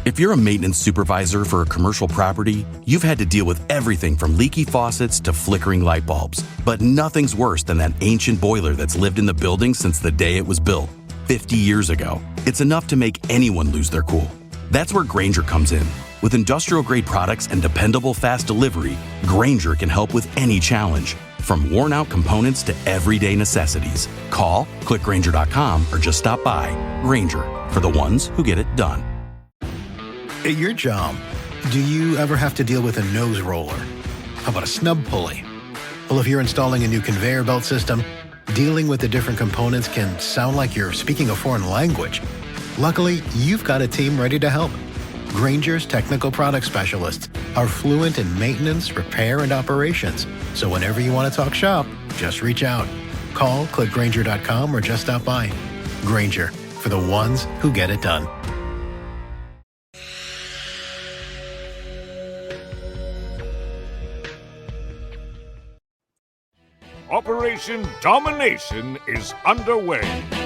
If you're a maintenance supervisor for a commercial property, you've had to deal with everything from leaky faucets to flickering light bulbs. But nothing's worse than that ancient boiler that's lived in the building since the day it was built, 50 years ago. It's enough to make anyone lose their cool. That's where Grainger comes in. With industrial-grade products and dependable fast delivery, Grainger can help with any challenge, from worn-out components to everyday necessities. Call, click Grainger.com, or just stop by. Grainger, for the ones who get it done. At your job, do you ever have to deal with a nose roller? How about a snub pulley? Well, if you're installing a new conveyor belt system, dealing with the different components can sound like you're speaking a foreign language. Luckily, you've got a team ready to help. Grainger's technical product specialists are fluent in maintenance, repair, and operations. So whenever you want to talk shop, just reach out. Call, click Grainger.com, or just stop by. Grainger, for the ones who get it done. Operation Domination is underway.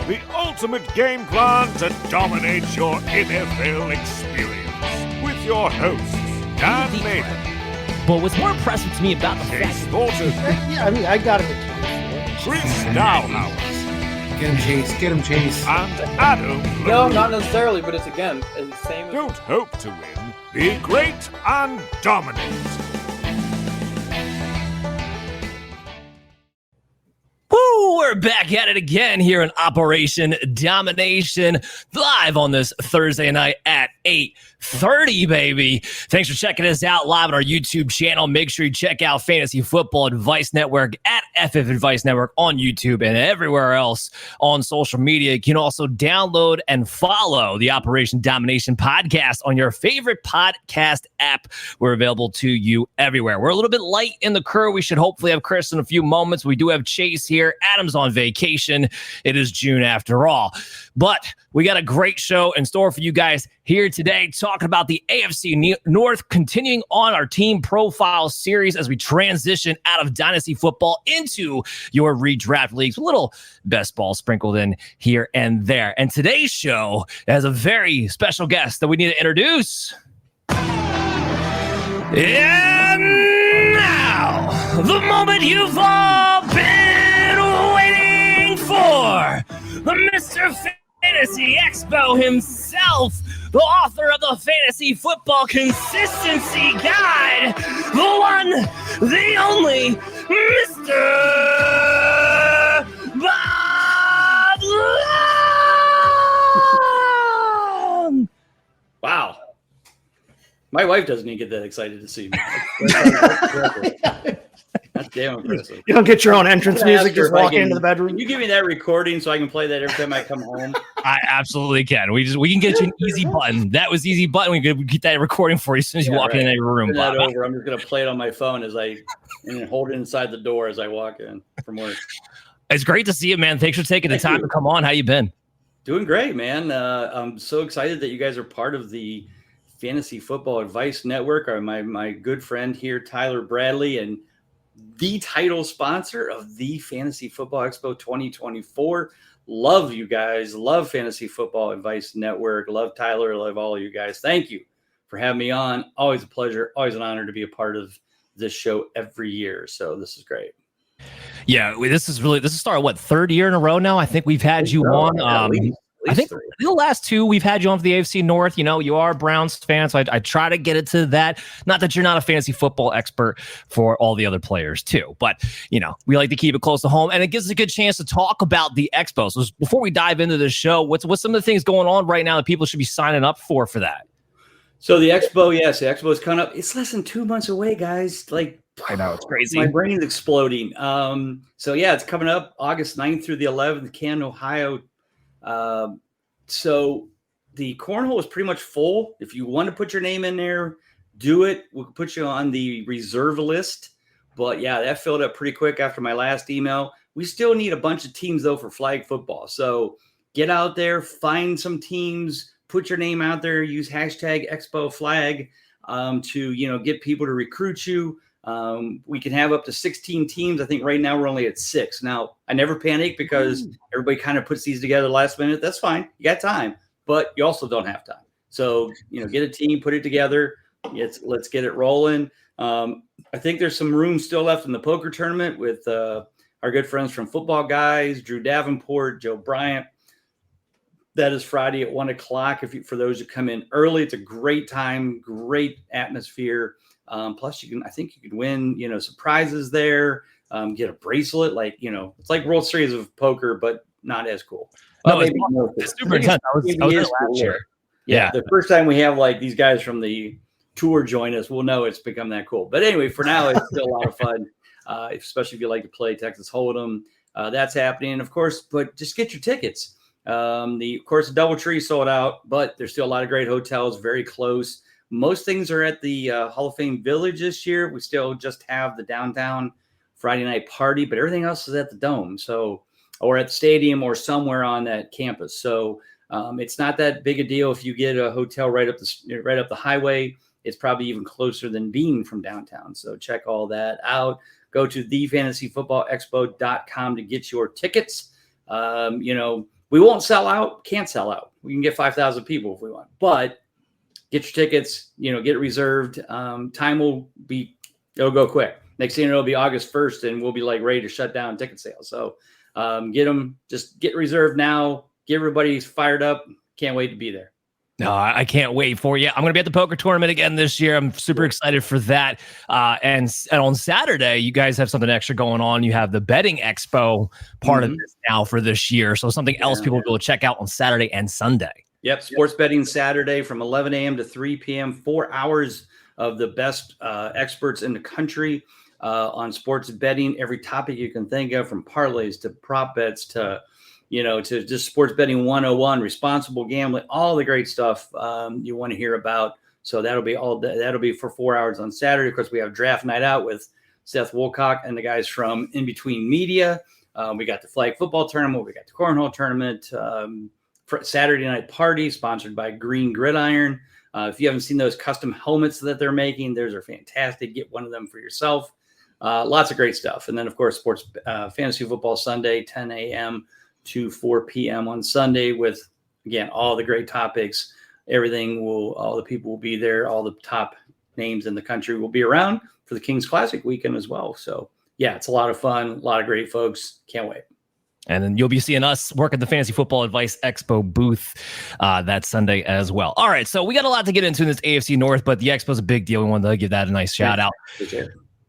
The ultimate game plan to dominate your NFL experience. With your hosts, Dan Maiden. But what's more impressive to me about the Chase Thornton. Yeah, I mean, I got it. Chris Dowhouse. Get him, Chase. Get him, Chase. And Adam No, LaRue. not necessarily, but it's the same as... Don't hope to win. Be great and dominate. Woo, we're back at it again here in Operation Domination, live on this Thursday night at 8:30, baby. Thanks for checking us out live on our YouTube channel. Make sure you check out Fantasy Football Advice Network at FF Advice Network on YouTube and everywhere else on social media. You can also download and follow the Operation Domination podcast on your favorite podcast app. We're available to you everywhere. We're a little bit light in the crew. We should hopefully have Chris in a few moments. We do have Chase here. Adam's on vacation. It is June after all. But we got a great show in store for you guys here today, talking about the AFC North, continuing on our team profile series as we transition out of dynasty football into your redraft leagues. A little best ball sprinkled in here and there. And today's show has a very special guest that we need to introduce. And now, the moment you've all been waiting for, the Mr. Fantasy Expo himself, the author of the Fantasy Football Consistency Guide, the one, the only, Mr. Bob Long! Wow. My wife doesn't even get that excited to see me. That's damn impressive. You don't get your own entrance music, just walk into the bedroom. Can you give me that recording so I can play that every time I come home? I absolutely can. We can get you an easy button. That was easy button. We could get that recording for you as soon as you walk in your room. Turn that over. I'm just gonna play it on my phone and hold it inside the door as I walk in from work. It's great to see you, man. Thanks for taking the time to come on. How you been? Doing great, man. I'm so excited that you guys are part of the Fantasy Football Advice Network. My good friend here, Tyler Bradley, and the title sponsor of the Fantasy Football Expo 2024. Love you guys. Love Fantasy Football Advice Network. Love Tyler. Love all of you guys. Thank you for having me on. Always a pleasure. Always an honor to be a part of this show every year. So this is great. Yeah, this is our third year in a row now. I think we've had you on. I think the last two we've had you on for the AFC North. You know, you are a Browns fan, so I try to get it to that. Not that you're not a fantasy football expert for all the other players too, but you know, we like to keep it close to home, and it gives us a good chance to talk about the Expo. So before we dive into the show, what's some of the things going on right now that people should be signing up for that? So the Expo, yes, the Expo is coming up. It's less than 2 months away, guys. I know, it's crazy. My brain's exploding. So yeah, it's coming up August 9th through the 11th, Canton, Ohio. So the cornhole is pretty much full. If you want to put your name in there, do it. We'll put you on the reserve list. But yeah, that filled up pretty quick after my last email. We still need a bunch of teams though for flag football. So get out there, find some teams, put your name out there, use hashtag Expo Flag to get people to recruit you. We can have up to 16 teams. I think right now we're only at 6. Now, I never panic because everybody kind of puts these together last minute. That's fine. You got time, but you also don't have time. So, get a team, put it together. Let's get it rolling. I think there's some room still left in the poker tournament with our good friends from Football Guys, Drew Davenport, Joe Bryant. That is Friday at 1:00. For those who come in early, it's a great time, great atmosphere. Plus, I think you could win, some prizes there. Get a bracelet, it's like World Series of Poker, but not as cool. No, it's super intense. I was there last year. Yeah, the first time we have these guys from the tour join us, we'll know it's become that cool. But anyway, for now, it's still a lot of fun, especially if you like to play Texas Hold'em. That's happening, of course. But just get your tickets. The DoubleTree sold out, but there's still a lot of great hotels very close. Most things are at the Hall of Fame Village this year. We still just have the downtown Friday night party, but everything else is at the Dome, or at the stadium or somewhere on that campus. So it's not that big a deal if you get a hotel right up the highway. It's probably even closer than being from downtown. So check all that out. Go to thefantasyfootballexpo.com to get your tickets. We won't sell out, can't sell out. We can get 5,000 people if we want, but get your tickets, get it reserved. Time it'll go quick. Next thing you know, it'll be August 1st and we'll be ready to shut down ticket sales. So get them, just get reserved now. Get everybody fired up. Can't wait to be there. No, I can't wait for you. I'm going to be at the poker tournament again this year. I'm super excited for that. And on Saturday, you guys have something extra going on. You have the betting expo part of this now for this year. So something else people will be able to check out on Saturday and Sunday. Yep. Sports betting Saturday from 11 a.m. to 3 p.m. 4 hours of the best experts in the country on sports betting. Every topic you can think of, from parlays to prop bets to just sports betting 101, responsible gambling, all the great stuff you want to hear about. So that'll be for 4 hours on Saturday. Of course, we have draft night out with Seth Woolcock and the guys from In Between Media. We got the flag football tournament. We got the cornhole tournament. Saturday night party sponsored by Green Gridiron. If you haven't seen those custom helmets that they're making, those are fantastic. Get one of them for yourself. Lots of great stuff. And then, of course, sports fantasy football Sunday, 10 a.m. to 4 p.m. on Sunday with, again, all the great topics. All the people will be there. All the top names in the country will be around for the Kings Classic weekend as well. So, yeah, it's a lot of fun. A lot of great folks. Can't wait. And then you'll be seeing us work at the Fantasy Football Advice Expo booth that Sunday as well. All right, so we got a lot to get into in this AFC North, but the Expo is a big deal. We wanted to give that a nice shout out.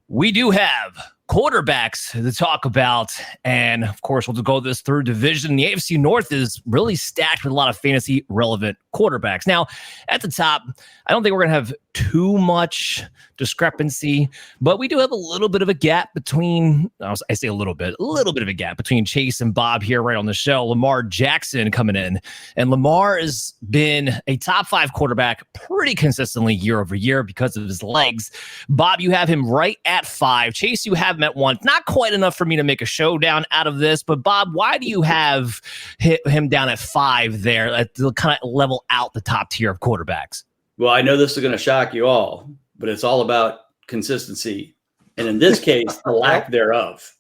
We do have quarterbacks to talk about, and of course we'll go this through division. The AFC North is really stacked with a lot of fantasy relevant quarterbacks. Now at the top, I don't think we're gonna have too much discrepancy, but we do have a little bit of a gap between, I say a little bit of a gap between Chase and Bob here right on the show. Lamar Jackson coming in, and Lamar has been a top 5 quarterback pretty consistently year over year because of his legs. Bob, you have him right at 5. Chase, you have him at 1. Not quite enough for me to make a showdown out of this, but Bob, why do you have him down at 5 there to kind of level out the top tier of quarterbacks? Well, I know this is going to shock you all, but it's all about consistency. And in this case, the lack thereof.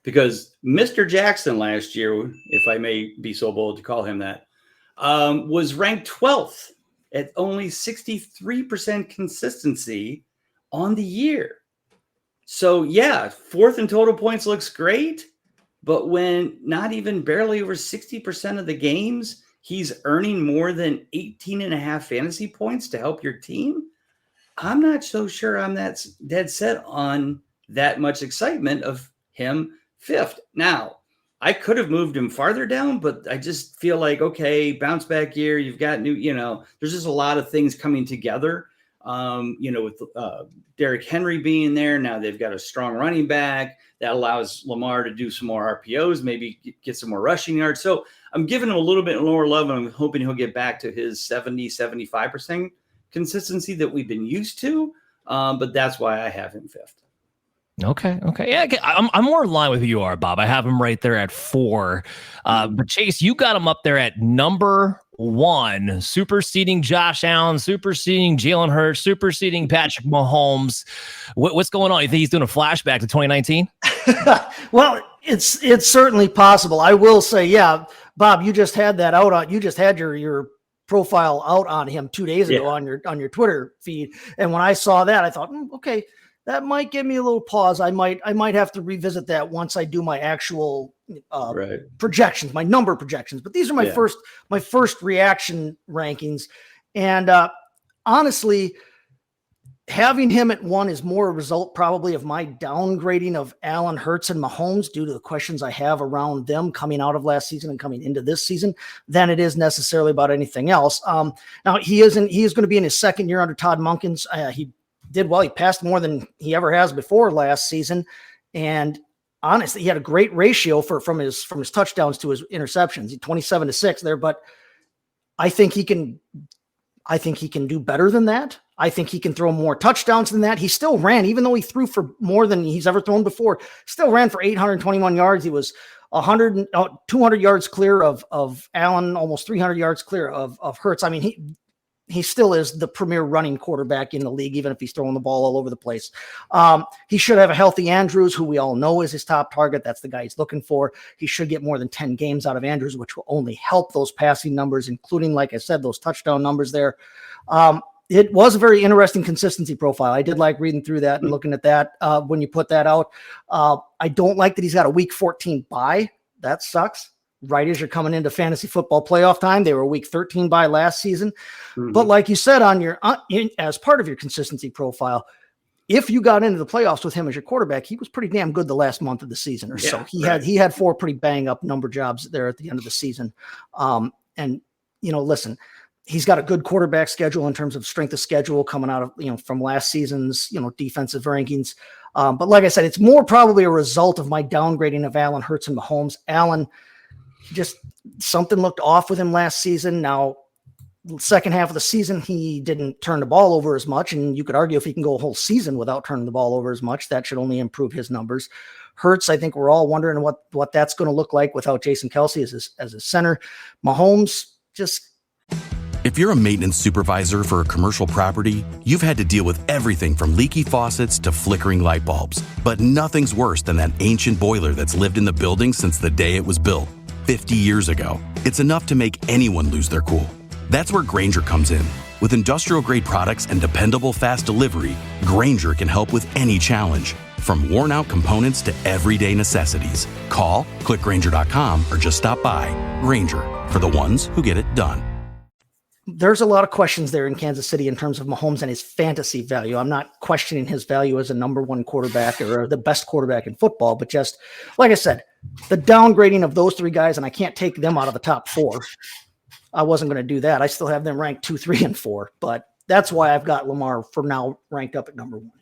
Because Mr. Jackson last year, if I may be so bold to call him that, was ranked 12th at only 63% consistency on the year. So, yeah, 4th in total points looks great. But when not even barely over 60% of the games, he's earning more than 18.5 fantasy points to help your team, I'm not so sure I'm that dead set on that much excitement of him 5th. Now, I could have moved him farther down, but I just feel like, okay, bounce back year, you've got new, there's just a lot of things coming together. With Derrick Henry being there, now they've got a strong running back that allows Lamar to do some more RPOs, maybe get some more rushing yards. So I'm giving him a little bit lower level. I'm hoping he'll get back to his 70-75% consistency that we've been used to. But that's why I have him 5th. Okay. Yeah, I'm more in line with who you are, Bob. I have him right there at 4. But Chase, you got him up there at number 1, superseding Josh Allen, superseding Jalen Hurts, superseding Patrick Mahomes. What's going on? You think he's doing a flashback to 2019? Well, it's certainly possible. I will say, yeah, Bob, you just had that out on. You just had your profile out on him 2 days ago on your Twitter feed. And when I saw that, I thought, okay, that might give me a little pause. I might have to revisit that once I do my actual projections, my number projections. But these are my first reaction rankings. And honestly, having him at 1 is more a result probably of my downgrading of Allen, Hurts, and Mahomes due to the questions I have around them coming out of last season and coming into this season than it is necessarily about anything else. Now he is going to be in his second year under Todd Monken's. He did well. He passed more than he ever has before last season. And honestly, he had a great ratio from his touchdowns to his interceptions. He 27-6 there, but I think he can do better than that. I think he can throw more touchdowns than that. He still ran, even though he threw for more than he's ever thrown before, still ran for 821 yards. He was 200 yards clear of Allen, almost 300 yards clear of Hurts. I mean, he still is the premier running quarterback in the league, even if he's throwing the ball all over the place. He should have a healthy Andrews, who we all know is his top target. That's the guy he's looking for. He should get more than 10 games out of Andrews, which will only help those passing numbers, including, like I said, those touchdown numbers there. It was a very interesting consistency profile. I did like reading through that and looking at that when you put that out. I don't like that he's got a week 14 bye. That sucks. Right as you're coming into fantasy football playoff time. They were a week 13 bye last season. Mm-hmm. But like you said, as part of your consistency profile, if you got into the playoffs with him as your quarterback, he was pretty damn good the last month of the season or so. He had 4 pretty bang up number jobs there at the end of the season. Listen, he's got a good quarterback schedule in terms of strength of schedule coming out of, from last season's, defensive rankings. But like I said, it's more probably a result of my downgrading of Allen, Hurts, and Mahomes. Allen, just something looked off with him last season. Now, second half of the season, he didn't turn the ball over as much. And you could argue if he can go a whole season without turning the ball over as much, that should only improve his numbers. Hurts, I think we're all wondering what that's going to look like without Jason Kelce as a center. Mahomes, just... If you're a maintenance supervisor for a commercial property, you've had to deal with everything from leaky faucets to flickering light bulbs. But nothing's worse than that ancient boiler that's lived in the building since the day it was built, 50 years ago. It's enough to make anyone lose their cool. That's where Grainger comes in. With industrial-grade products and dependable fast delivery, Grainger can help with any challenge, from worn-out components to everyday necessities. Call, click Grainger.com, or just stop by. Grainger, for the ones who get it done. There's a lot of questions there in Kansas City in terms of Mahomes and his fantasy value. I'm not questioning his value as a number 1 quarterback or the best quarterback in football, but just, like I said, the downgrading of those 3 guys, and I can't take them out of the top 4. I wasn't going to do that. I still have them ranked 2, 3, and 4, but that's why I've got Lamar for now ranked up at number 1.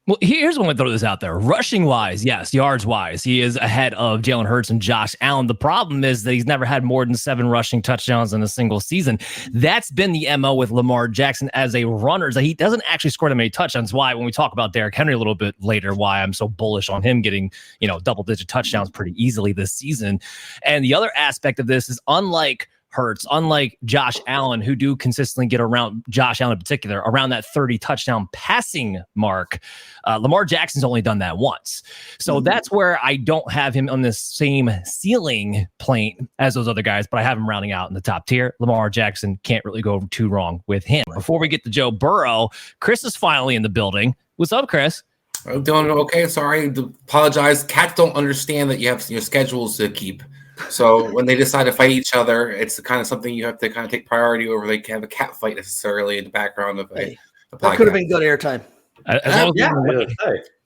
Well, here's when we throw this out there. Rushing wise, yes, yards wise, he is ahead of Jalen Hurts and Josh Allen. The problem is that he's never had more than 7 rushing touchdowns in a single season. That's been the MO with Lamar Jackson as a runner, is that he doesn't actually score that many touchdowns. Why, when we talk about Derrick Henry a little bit later, why I'm so bullish on him getting, double-digit touchdowns pretty easily this season. And the other aspect of this is, unlike Hurts, unlike Josh Allen, who do consistently get around, Josh Allen in particular, around that 30 touchdown passing mark, Lamar Jackson's only done that once. So that's where I don't have him on the same ceiling plane as those other guys, but I have him rounding out in the top tier. Lamar Jackson, can't really go too wrong with him. Before we get to Joe Burrow, Chris is finally in the building. What's up, Chris? I'm doing okay. Sorry to apologize. Cats don't understand that you have your schedules to keep. So when they decide to fight each other, it's the kind of something you have to kind of take priority over. They can't have a cat fight necessarily in the background of a podcast. That could have been good airtime. If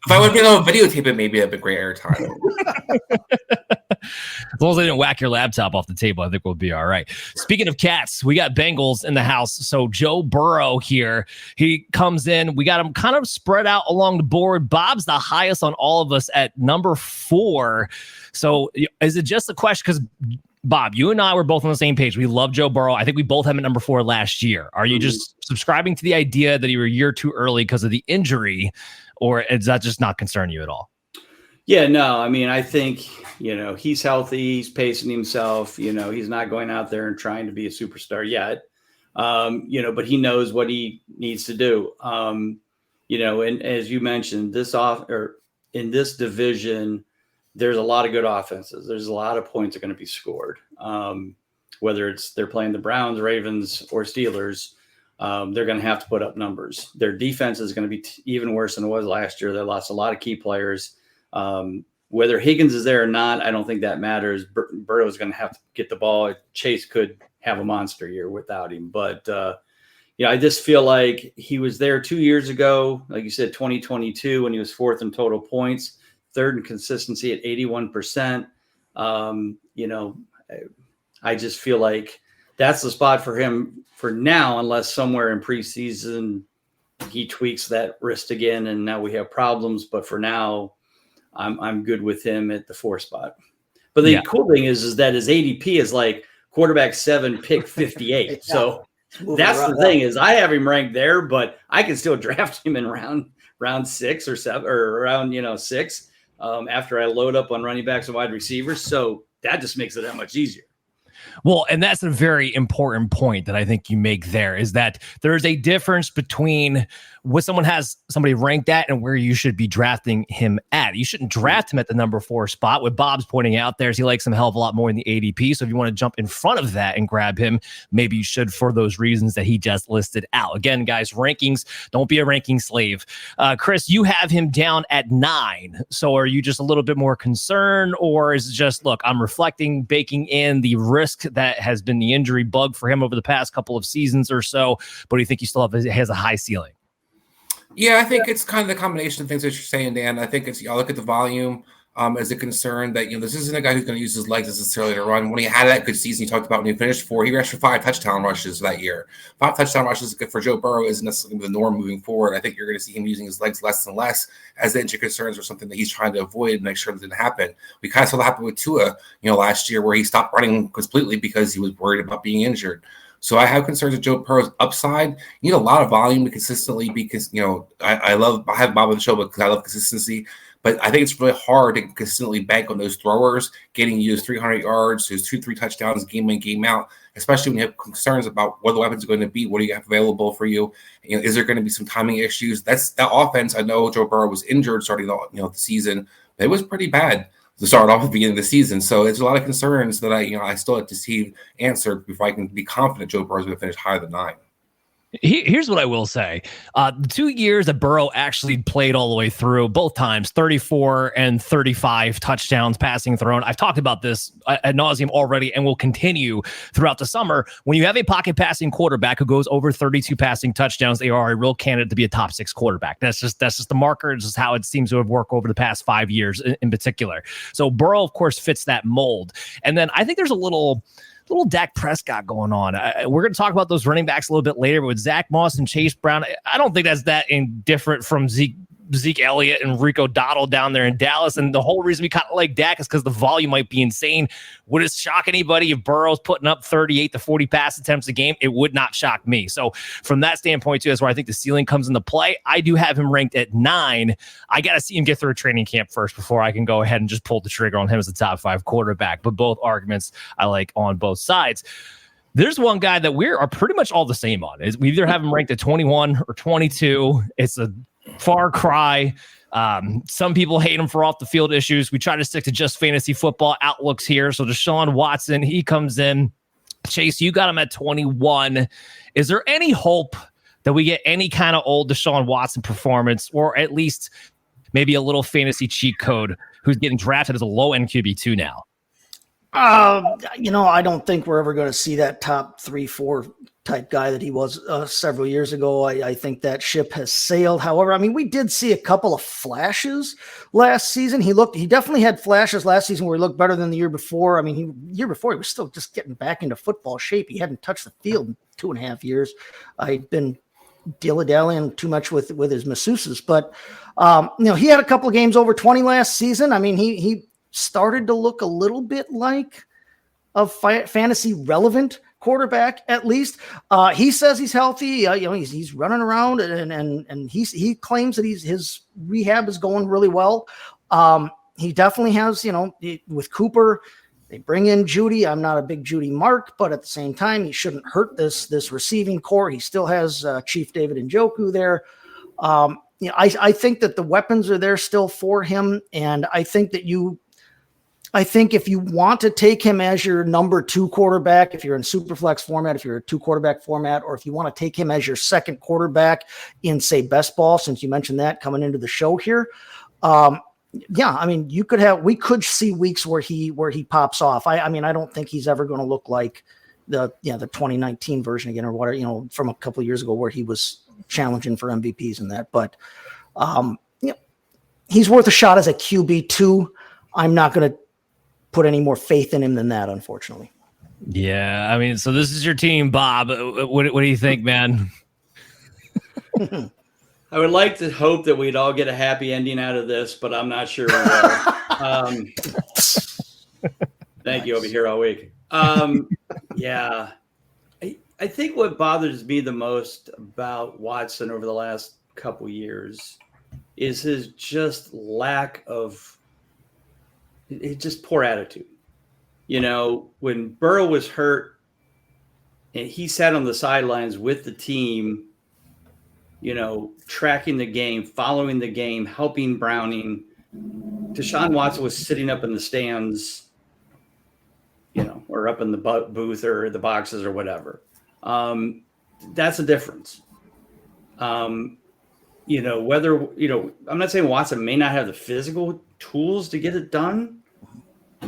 I would have been able to videotape it, maybe it'd be great airtime. As long as they didn't whack your laptop off the table, I think we'll be all right. Speaking of cats, we got Bengals in the house. So Joe Burrow here, he comes in. We got him kind of spread out along the board. Bob's the highest on all of us at number 4. So is it just a question? Because Bob, you and I were both on the same page. We love Joe Burrow. I think we both had him at number 4 last year. Are you just subscribing to the idea that you were a year too early because of the injury, or does that just not concern you at all? Yeah, no, I mean, I think, he's healthy, he's pacing himself, he's not going out there and trying to be a superstar yet, but he knows what he needs to do. And as you mentioned, in this division, there's a lot of good offenses. There's a lot of points that are going to be scored. whether it's they're playing the Browns, Ravens, or Steelers, they're going to have to put up numbers. Their defense is going to be even worse than it was last year. They lost a lot of key players. Whether Higgins is there or not, I don't think that matters. Burrow is going to have to get the ball. Chase could have a monster year without him. But, I just feel like he was there 2 years ago, like you said, 2022, when he was 4th in total points, 3rd in consistency at 81%. I just feel like that's the spot for him for now, unless somewhere in preseason he tweaks that wrist again and now we have problems. But for now, I'm good with him at the 4 spot. But the cool thing is that his ADP is like quarterback 7, pick 58. So that's the thing is I have him ranked there, but I can still draft him in round 6 or 7 or around 6 after I load up on running backs and wide receivers. So that just makes it that much easier. Well, and that's a very important point that I think you make there is that there is a difference between what someone has somebody ranked at and where you should be drafting him at. You shouldn't draft him at the number 4 spot. What Bob's pointing out there is he likes him a hell of a lot more in the ADP. So if you want to jump in front of that and grab him, maybe you should for those reasons that he just listed out. Again, guys, rankings, don't be a ranking slave. Chris, you have him down at 9. So are you just a little bit more concerned, or is it just, look, I'm reflecting, baking in the risk that has been the injury bug for him over the past couple of seasons or so, but do you think he still has a high ceiling? Yeah, I think it's kind of the combination of things that you're saying, Dan. I think I look at the volume as a concern that, this isn't a guy who's going to use his legs necessarily to run. When he had that good season, he talked about when he finished 4, he rushed for 5 touchdown rushes that year. 5 touchdown rushes for Joe Burrow isn't necessarily the norm moving forward. I think you're going to see him using his legs less and less as the injury concerns are something that he's trying to avoid and make sure that didn't happen. We kind of saw that happen with Tua, last year where he stopped running completely because he was worried about being injured. So I have concerns with Joe Burrow's upside. You need a lot of volume to consistently because, I have Bob on the show because I love consistency. But I think it's really hard to consistently bank on those throwers, getting you those 300 yards, those 2-3 touchdowns game in, game out, especially when you have concerns about what the weapons are going to be, what do you have available for you? Is there going to be some timing issues? That's that offense. I know Joe Burrow was injured starting the season. It was pretty bad to start off at the beginning of the season. So it's a lot of concerns that I still have to see answered before I can be confident Joe Burrow's going to finish higher than 9. Here's what I will say. The 2 years that Burrow actually played all the way through, both times, 34 and 35 touchdowns passing thrown. I've talked about this ad nauseum already and will continue throughout the summer. When you have a pocket passing quarterback who goes over 32 passing touchdowns, they are a real candidate to be a top 6 quarterback. That's just the marker. It's just how it seems to have worked over the past 5 years in particular. So Burrow, of course, fits that mold. And then I think there's a little Dak Prescott going on. We're going to talk about those running backs a little bit later, but with Zach Moss and Chase Brown, I don't think that's that indifferent from Zeke Elliott and Rico Dowdle down there in Dallas. And the whole reason we kind of like Dak is because the volume might be insane. Would it shock anybody if Burrow's putting up 38 to 40 pass attempts a game? It would not shock me. So from that standpoint, too, that's where I think the ceiling comes into play. I do have him ranked at 9. I got to see him get through a training camp first before I can go ahead and just pull the trigger on him as the top 5 quarterback. But both arguments I like on both sides. There's one guy that we are pretty much all the same on. We either have him ranked at 21 or 22. It's a far cry. Some people hate him for off the field issues. We try to stick to just fantasy football outlooks here. So DeShaun Watson, he comes in. Chase, you got him at 21. Is there any hope that we get any kind of old DeShaun Watson performance, or at least maybe a little fantasy cheat code who's getting drafted as a low end QB2 now? I don't think we're ever going to see that top 3-4 type guy that he was several years ago. I think that ship has sailed. However, we did see a couple of flashes last season. He definitely had flashes last season where he looked better than the year before. Year before he was still just getting back into football shape. He hadn't touched the field in 2.5 years. I'd been dilly-dallying too much with his masseuses, but he had a couple of games over 20 last season. He started to look a little bit like a fantasy relevant quarterback, at least. He says he's healthy. He's running around and he claims that his rehab is going really well. He definitely has, with Cooper, they bring in Jeudy. I'm not a big Jeudy mark, but at the same time, he shouldn't hurt this receiving core. He still has Chief David Njoku there. I think that the weapons are there still for him. And I think that I think if you want to take him as your number 2 quarterback, if you're in super flex format, if you're a 2 quarterback format, or if you want to take him as your second quarterback in, say, best ball, since you mentioned that coming into the show here. Yeah, I mean, we could see weeks where he pops off. I mean, I don't think he's ever going to look like the 2019 version again, or whatever, from a couple of years ago where he was challenging for MVPs and that, but he's worth a shot as a QB2. I'm not going to put any more faith in him than that, unfortunately. Yeah, I mean, so this is your team, Bob. What do you think, man? I would like to hope that we'd all get a happy ending out of this, but I'm not sure we will. Thank you. I'll be here all week. Yeah. I think what bothers me the most about Watson over the last couple years is his just lack of just poor attitude. When Burrow was hurt and he sat on the sidelines with the team, tracking the game, following the game, helping Browning, DeShaun Watson was sitting up in the stands, or up in the booth or the boxes or whatever. That's a difference. I'm not saying Watson may not have the physical tools to get it done,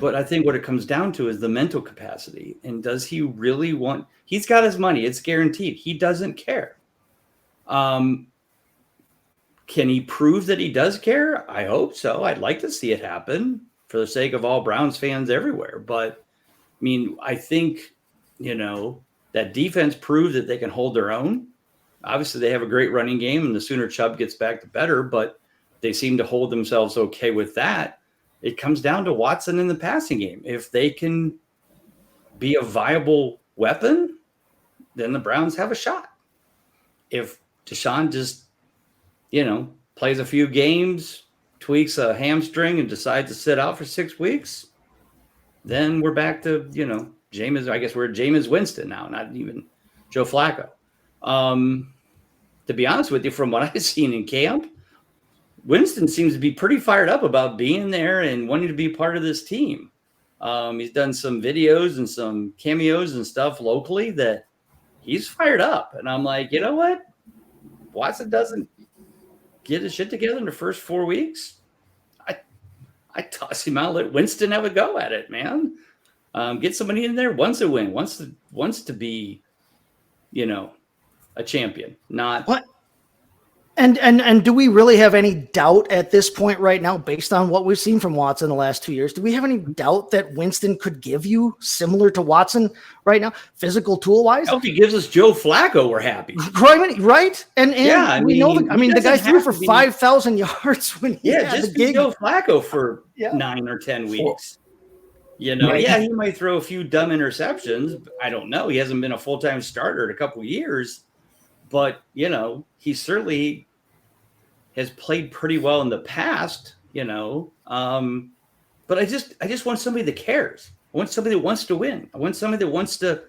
but I think what it comes down to is the mental capacity. And does he really he's got his money. It's guaranteed. He doesn't care. Can he prove that he does care? I hope so. I'd like to see it happen for the sake of all Browns fans everywhere. But I mean, I think, that defense proved that they can hold their own. Obviously, they have a great running game, and the sooner Chubb gets back, the better, but they seem to hold themselves okay with that. It comes down to Watson in the passing game. If they can be a viable weapon, then the Browns have a shot. If DeShaun just, plays a few games, tweaks a hamstring, and decides to sit out for 6 weeks, then we're back to, Jameis. I guess we're Jameis Winston now, not even Joe Flacco. To be honest with you, from what I've seen in camp, Winston seems to be pretty fired up about being there and wanting to be part of this team. He's done some videos and some cameos and stuff locally that he's fired up. And I'm like, you know what? Watson doesn't get his shit together in the first 4 weeks. I toss him out, let Winston have a go at it, man. Get somebody in there, wants to win, wants to be, a champion, not what. And do we really have any doubt at this point right now, based on what we've seen from Watson the last 2 years? Do we have any doubt that Winston could give you similar to Watson right now, physical tool wise? If he gives us Joe Flacco, we're happy, right? And yeah, we know. The guy threw for 5,000 yards when he had just the gig. Joe Flacco for 9 or 10 weeks. He might throw a few dumb interceptions. I don't know. He hasn't been a full-time starter in a couple of years. But, he certainly has played pretty well in the past, But I just want somebody that cares. I want somebody that wants to win. I want somebody that wants to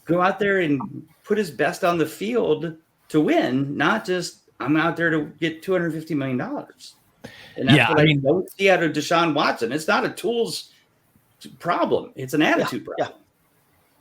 go out there and put his best on the field to win, not just I'm out there to get $250 million. And that's what I don't see out of DeShaun Watson. It's not a tools problem. It's an attitude problem.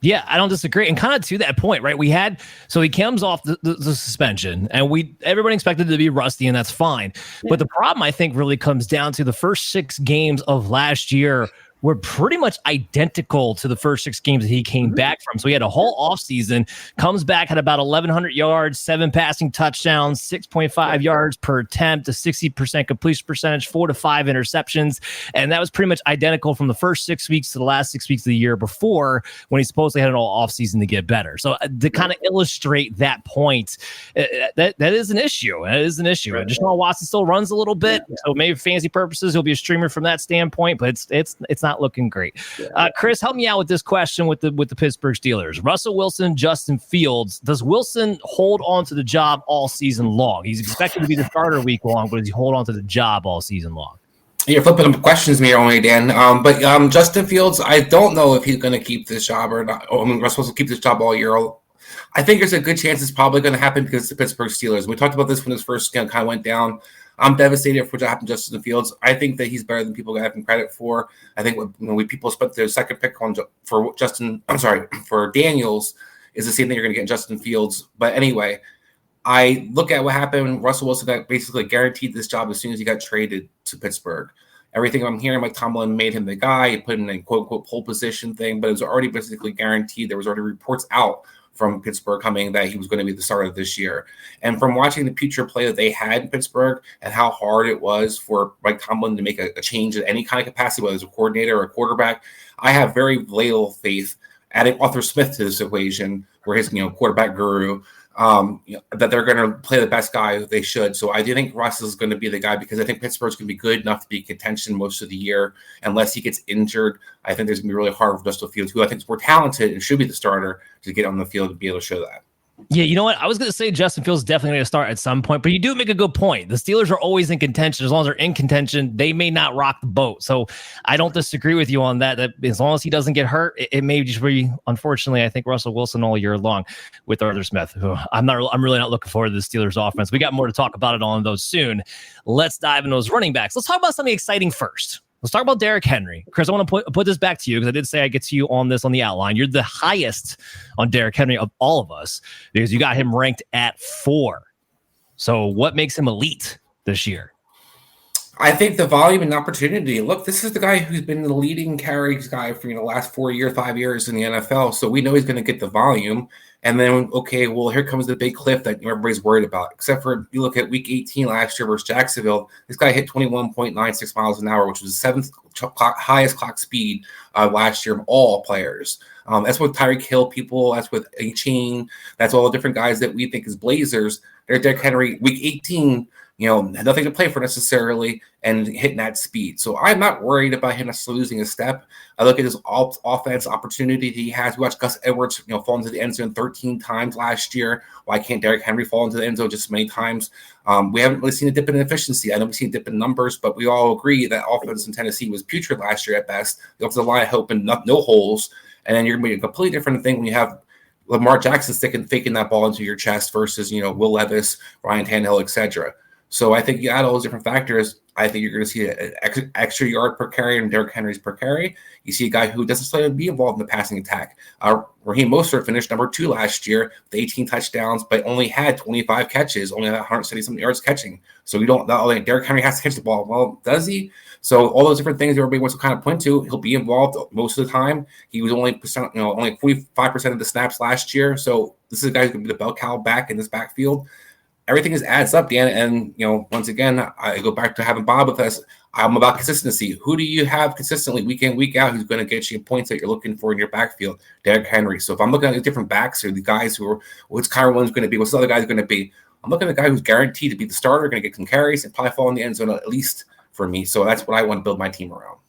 Yeah, I don't disagree. And kind of to that point, right? So he comes off the suspension, and everybody expected to be rusty, and that's fine. Yeah. But the problem, I think, really comes down to the first 6 games of last year were pretty much identical to the first 6 games that he came back from. So he had a whole offseason, comes back, had about 1,100 yards, 7 passing touchdowns, 6.5 yards per attempt, a 60% completion percentage, 4 to 5 interceptions. And that was pretty much identical from the first 6 weeks to the last 6 weeks of the year before, when he supposedly had an all offseason to get better. So to kind of illustrate that point, that is an issue. It is an issue. Right. DeShaun Watson still runs a little bit. Yeah. So maybe fantasy purposes, he'll be a streamer from that standpoint, but it's not looking great. Chris, help me out with this question with the Pittsburgh Steelers. Russell Wilson, Justin Fields. Does Wilson hold on to the job all season long? He's expected to be the starter week long, but does he hold on to the job all season long? You're flipping up questions me only, Dan. But Justin Fields, I don't know if he's going to keep this job or not. Russell will keep this job all year. I think there's a good chance it's probably going to happen because it's the Pittsburgh Steelers. We talked about this when this first kind of went down. I'm devastated for what happened to Justin Fields. I think that he's better than people give him credit for. I think when people spent their second pick on for Daniels is the same thing you're going to get in Justin Fields. But anyway, I look at what happened. Russell Wilson got basically guaranteed this job as soon as he got traded to Pittsburgh. Everything I'm hearing, Mike Tomlin made him the guy. He put him in a quote-unquote pole position thing, but it was already basically guaranteed. There was already reports out from Pittsburgh coming that he was going to be the starter this year. And from watching the future play that they had in Pittsburgh and how hard it was for Mike Tomlin to make a change in any kind of capacity, whether it's a coordinator or a quarterback, I have very little faith adding Arthur Smith to this equation, where his quarterback guru, that they're going to play the best guy they should. So I do think Russ is going to be the guy, because I think Pittsburgh's going to be good enough to be in contention most of the year. Unless he gets injured, I think there's going to be really hard for Justin Fields, who I think is more talented and should be the starter, to get on the field and be able to show that. Yeah, you know what? I was going to say Justin Fields is definitely going to start at some point, but you do make a good point. The Steelers are always in contention. As long as they're in contention, they may not rock the boat. So I don't disagree with you on that. That as long as he doesn't get hurt, it may just be, unfortunately, I think Russell Wilson all year long with Arthur Smith, who I'm really not looking forward to the Steelers offense. We got more to talk about it on those soon. Let's dive into those running backs. Let's talk about something exciting first. Let's talk about Derrick Henry. Chris, I want to put this back to you, because I did say I get to you on this on the outline. You're the highest on Derrick Henry of all of us, because you got him ranked at 4. So what makes him elite this year? I think the volume and opportunity. Look, this is the guy who's been the leading carries guy for the last 5 years in the NFL. So we know he's going to get the volume. And then, okay, well, here comes the big cliff that everybody's worried about. Except for, you look at Week 18 last year versus Jacksonville, this guy hit 21.96 miles an hour, which was the 7th highest clock speed last year of all players. That's with Tyreek Hill people. That's with A-Chain. That's all the different guys that we think is blazers. There's Derrick Henry, Week 18, had nothing to play for necessarily, and hitting that speed. So I'm not worried about him necessarily losing a step. I look at his offense opportunity that he has. We watched Gus Edwards, fall into the end zone 13 times last year. Why can't Derrick Henry fall into the end zone just as many times? We haven't really seen a dip in efficiency. I know we've seen a dip in numbers, but we all agree that offense in Tennessee was putrid last year at best. The offensive line open, no holes, and then you're going to be a completely different thing when you have Lamar Jackson faking that ball into your chest versus, Will Levis, Ryan Tannehill, etc. So I think you add all those different factors. I think you're going to see an extra yard per carry in Derrick Henry's per carry. You see a guy who doesn't necessarily be involved in the passing attack. Raheem Mostert finished number 2 last year with 18 touchdowns, but only had 25 catches, only had 170-something yards catching. So we don't know Derrick Henry has to catch the ball. Well, does he? So all those different things everybody wants to kind of point to, he'll be involved most of the time. He was only 45% of the snaps last year. So this is a guy who's going to be the bell cow back in this backfield. Everything adds up, Dan. And, once again, I go back to having Bob with us. I'm about consistency. Who do you have consistently week in, week out who's going to get you points that you're looking for in your backfield? Derrick Henry. So if I'm looking at the different backs or the guys who are, what's Kyron Williams going to be? What's the other guys going to be? I'm looking at a guy who's guaranteed to be the starter, going to get some carries and probably fall in the end zone at least for me. So that's what I want to build my team around.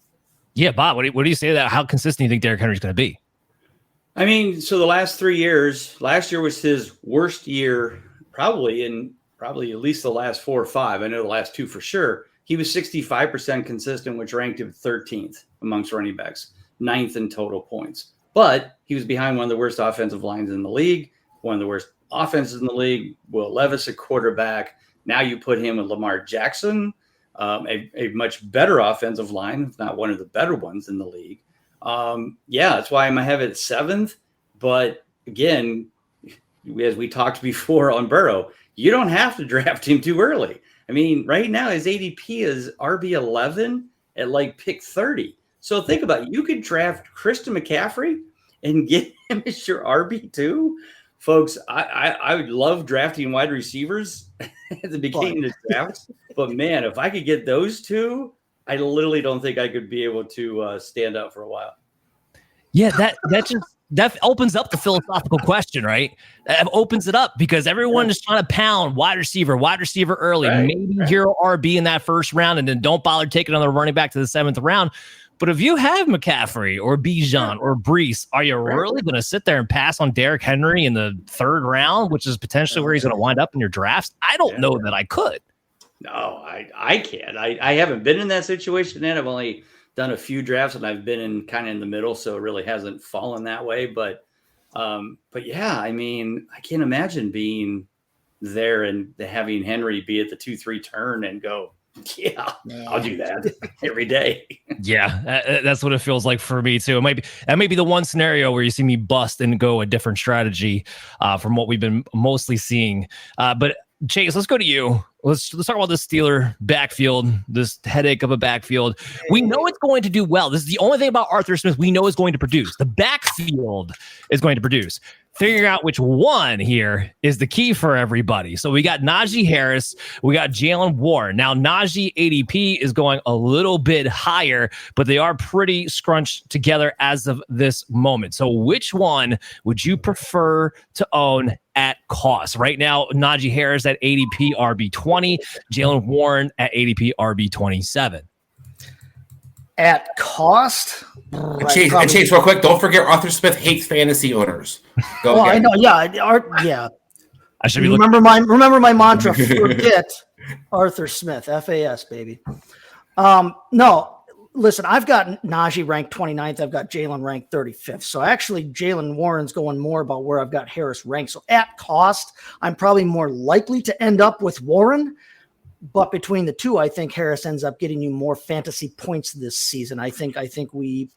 Yeah, Bob, what do you say to that? How consistent do you think Derrick Henry's going to be? I mean, so the last 3 years, last year was his worst year, probably at least the last 4 or 5. I know the last 2 for sure. He was 65% consistent, which ranked him 13th amongst running backs, 9th in total points. But he was behind one of the worst offensive lines in the league, one of the worst offenses in the league, Will Levis at quarterback. Now you put him with Lamar Jackson, a much better offensive line, if not one of the better ones in the league. That's why I'm going to have it 7th. But again, as we talked before on Burrow, you don't have to draft him too early. I mean, right now his ADP is RB11 at like pick 30. So think about it. You could draft Christian McCaffrey and get him as your RB2. Folks, I would love drafting wide receivers at the beginning of the draft. But man, if I could get those 2, I literally don't think I could be able to stand up for a while. Yeah, that opens up the philosophical question, right? That opens it up because everyone is trying to pound wide receiver early. Right, maybe hero RB in that first round, and then don't bother taking another running back to the 7th round. But if you have McCaffrey or Bijan or Brees, are you really going to sit there and pass on Derrick Henry in the 3rd round, which is potentially where he's going to wind up in your drafts? I don't know that I could. No, I can't. I haven't been in that situation yet. I've only done a few drafts and I've been in kind of in the middle, so it really hasn't fallen that way. But yeah, I mean, I can't imagine being there and having Henry be at the 2-3 turn and go, yeah, I'll do that every day. Yeah, that's what it feels like for me too. That may be the one scenario where you see me bust and go a different strategy from what we've been mostly seeing. But Chase, let's go to you. Let's talk about this Steeler backfield, this headache of a backfield. We know it's going to do well. This is the only thing about Arthur Smith we know is going to produce. The backfield is going to produce. Figuring out which one here is the key for everybody. So we got Najee Harris, we got Jaylen Warren. Now Najee ADP is going a little bit higher, but they are pretty scrunched together as of this moment. So which one would you prefer to own at cost? Right now, Najee Harris at ADP RB20, Jaylen Warren at ADP RB27. At cost? Chase, real quick, don't forget Arthur Smith hates fantasy owners. I know, yeah. I should be remember my mantra, forget Arthur Smith, FAS, baby. No, listen, I've got Najee ranked 29th. I've got Jaylen ranked 35th. So actually, Jaylen Warren's going more about where I've got Harris ranked. So at cost, I'm probably more likely to end up with Warren. But between the two, I think Harris ends up getting you more fantasy points this season. I think we,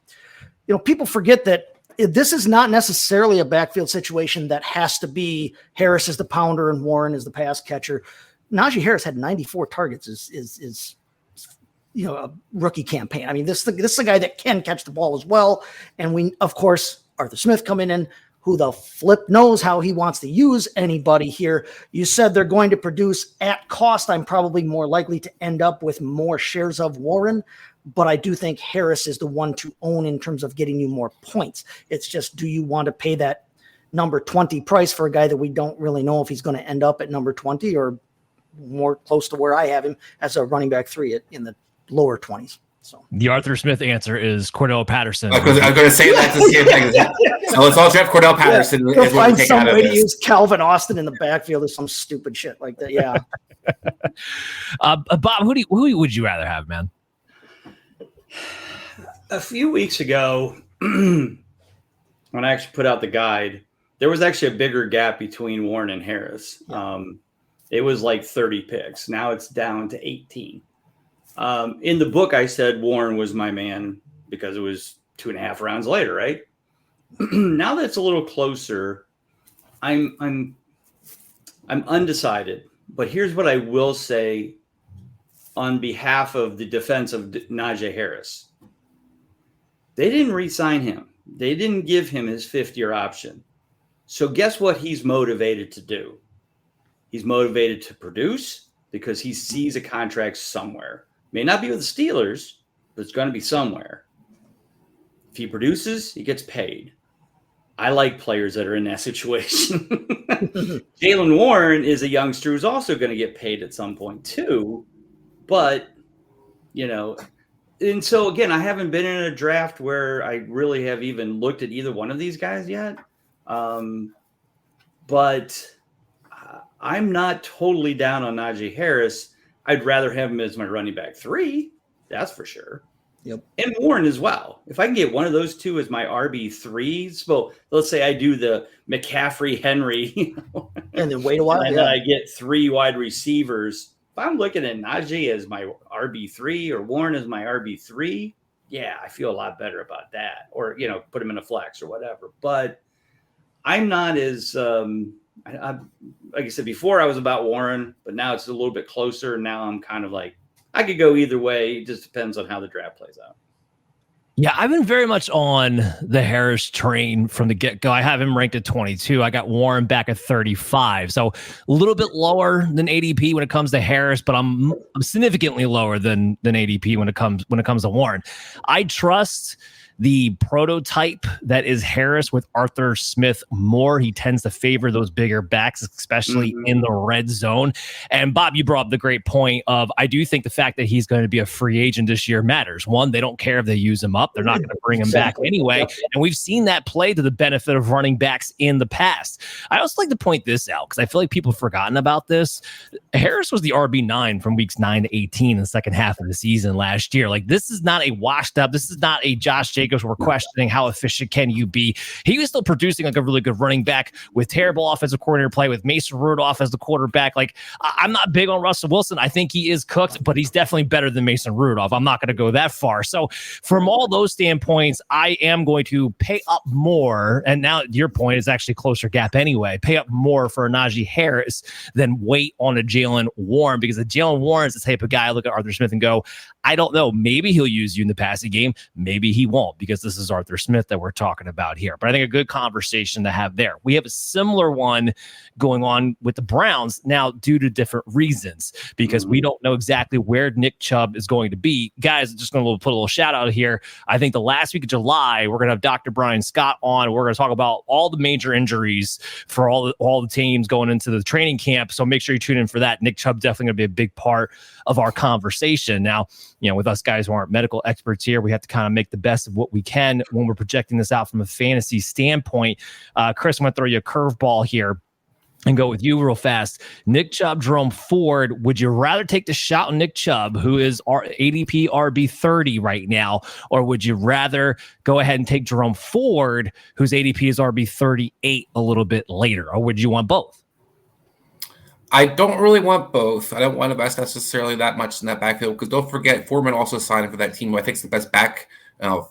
people forget that this is not necessarily a backfield situation that has to be Harris is the pounder and Warren is the pass catcher. Najee Harris had 94 targets is a rookie campaign. I mean, this is a guy that can catch the ball as well. And we, of course, Arthur Smith coming in, who the flip knows how he wants to use anybody here. You said they're going to produce at cost. I'm probably more likely to end up with more shares of Warren, but I do think Harris is the one to own in terms of getting you more points. It's just, do you want to pay that number 20 price for a guy that we don't really know if he's going to end up at number 20 or more close to where I have him as a running back 3 in the lower 20s? So the Arthur Smith answer is Cordell Patterson. I'm going to say that the same thing. So let's all draft Cordell Patterson. You'll find some way to use Calvin Austin in the backfield or some stupid shit like that. Yeah. Bob, who would you rather have, man? A few weeks ago, when I actually put out the guide, there was actually a bigger gap between Warren and Harris. It was like 30 picks. Now it's down to 18. In the book, I said Warren was my man because it was 2.5 rounds later, right? Now that it's a little closer, I'm undecided. But here's what I will say on behalf of the defense of Najee Harris. They didn't re-sign him. They didn't give him his 5th-year option. So guess what he's motivated to do? He's motivated to produce because he sees a contract somewhere. May not be with the Steelers, but it's going to be somewhere. If he produces, he gets paid. I like players that are in that situation. Jaylen Warren is a youngster who's also going to get paid at some point too. But, and so again, I haven't been in a draft where I really have even looked at either one of these guys yet. But I'm not totally down on Najee Harris. I'd rather have him as my running back 3. That's for sure. Yep. And Warren as well. If I can get one of those two as my RB3s, well, let's say I do the McCaffrey, Henry, and then wait a while. And then I get 3 wide receivers. If I'm looking at Najee as my RB3 or Warren as my RB3, yeah, I feel a lot better about that. Or, put him in a flex or whatever. But I'm not as like I said before, I was about Warren, but now it's a little bit closer. Now I'm kind of like, I could go either way. It just depends on how the draft plays out. Yeah, I've been very much on the Harris train from the get-go. I have him ranked at 22. I got Warren back at 35. So a little bit lower than ADP when it comes to Harris, but I'm significantly lower than ADP when it comes to Warren. I trust the prototype that is Harris with Arthur Smith more. He tends to favor those bigger backs, especially in the red zone. And Bob, you brought up the great point of, I do think the fact that he's going to be a free agent this year matters. One, they don't care if they use him up. They're not going to bring him back anyway. And we've seen that play to the benefit of running backs in the past. I also like to point this out because I feel like people have forgotten about this. Harris was the RB9 from weeks 9 to 18 in the second half of the season last year. Like, this is not a washed up. This is not a Josh Jacobs takers were questioning how efficient can you be. He was still producing like a really good running back with terrible offensive coordinator play with Mason Rudolph as the quarterback. Like, I'm not big on Russell Wilson. I think he is cooked, but he's definitely better than Mason Rudolph. I'm not going to go that far. So from all those standpoints, I am going to pay up more. And now your point is actually closer gap anyway. Pay up more for a Najee Harris than wait on a Jaylen Warren, because the Jaylen Warren is the type of guy I look at Arthur Smith and go, I don't know. Maybe he'll use you in the passing game. Maybe he won't, because this is Arthur Smith that we're talking about here. But I think a good conversation to have there. We have a similar one going on with the Browns now due to different reasons, because we don't know exactly where Nick Chubb is going to be. Guys, just going to put a little shout out here. I think the last week of July, we're going to have Dr. Brian Scott on. We're going to talk about all the major injuries for all the teams going into the training camp. So make sure you tune in for that. Nick Chubb definitely going to be a big part of our conversation. Now, with us guys who aren't medical experts here, we have to kind of make the best of what we can when we're projecting this out from a fantasy standpoint. Chris, I'm going to throw you a curveball here and go with you real fast. Nick Chubb, Jerome Ford, would you rather take the shot on Nick Chubb, who is ADP RB30 right now, or would you rather go ahead and take Jerome Ford, whose ADP is RB38 a little bit later, or would you want both? I don't really want both. I don't want to invest necessarily that much in that backfield, because don't forget, Foreman also signed for that team who I think is the best back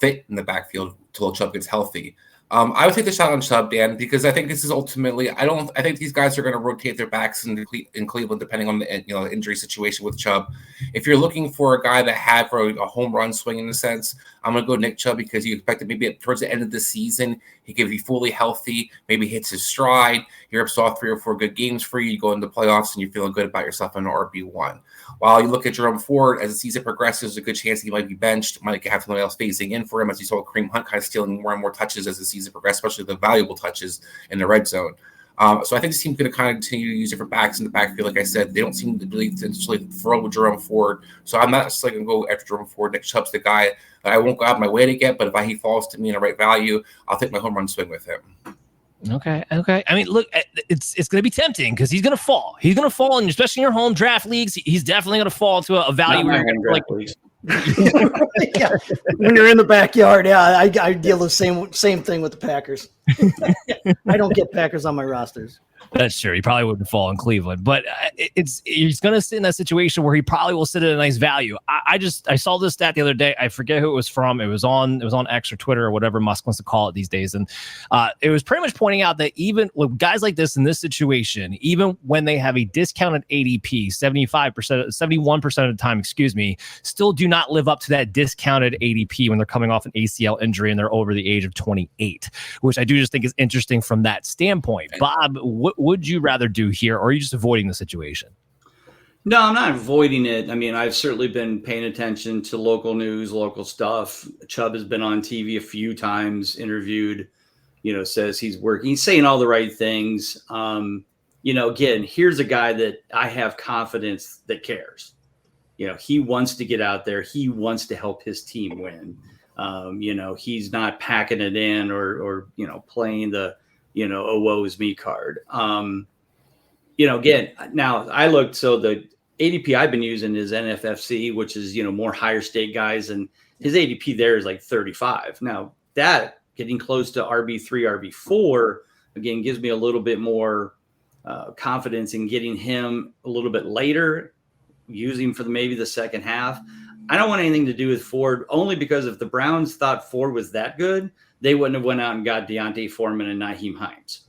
fit in the backfield until Chubb gets healthy. I would take the shot on Chubb, Dan, because I think this is ultimately. I think these guys are going to rotate their backs in Cleveland depending on the injury situation with Chubb. If you're looking for a guy that had for a home run swing in a sense, I'm going to go Nick Chubb, because you expect that maybe towards the end of the season he could be fully healthy, maybe hits his stride. You're saw 3 or 4 good games for you. You go into the playoffs and you're feeling good about yourself on an RB1. While you look at Jerome Ford, as the season progresses, there's a good chance he might be benched, might have somebody else phasing in for him, as you saw Kareem Hunt kind of stealing more and more touches as the season progressed, especially the valuable touches in the red zone. So I think this team's going to kind of continue to use different backs in the backfield. Like I said, they don't seem to really essentially throw with Jerome Ford. So I'm not just going to go after Jerome Ford. Nick Chubb's the guy that I won't go out of my way to get, but if he falls to me in the right value, I'll take my home run swing with him. Okay. I mean, look, it's going to be tempting because he's going to fall. He's going to fall, and especially in your home draft leagues, he's definitely going to fall into a value. Yeah. When you're in the backyard, I deal the same thing with the Packers. I don't get Packers on my rosters. That's true. He probably wouldn't fall in Cleveland, but he's going to sit in that situation where he probably will sit at a nice value. I saw this stat the other day. I forget who it was from. It was on X or Twitter or whatever Musk wants to call it these days, and it was pretty much pointing out that even with guys like this in this situation, even when they have a discounted ADP, 71% of the time, still do not live up to that discounted ADP when they're coming off an ACL injury and they're over the age of 28, which I do just think is interesting from that standpoint. Bob, what would you rather do here, or are you just avoiding the situation? No, I'm not avoiding it. I mean, I've certainly been paying attention to local news, local stuff. Chubb has been on TV a few times, interviewed, says he's working. He's saying all the right things. Again, here's a guy that I have confidence that cares. He wants to get out there. He wants to help his team win. He's not packing it in or playing the, oh, woe is me card. Again, now I looked, so the ADP I've been using is NFFC, which is, more higher stake guys. And his ADP there is like 35. Now that getting close to RB3, RB4, again, gives me a little bit more confidence in getting him a little bit later, using for maybe the second half. I don't want anything to do with Ford, only because if the Browns thought Ford was that good, they wouldn't have went out and got Deontay Foreman and Nyheim Hines,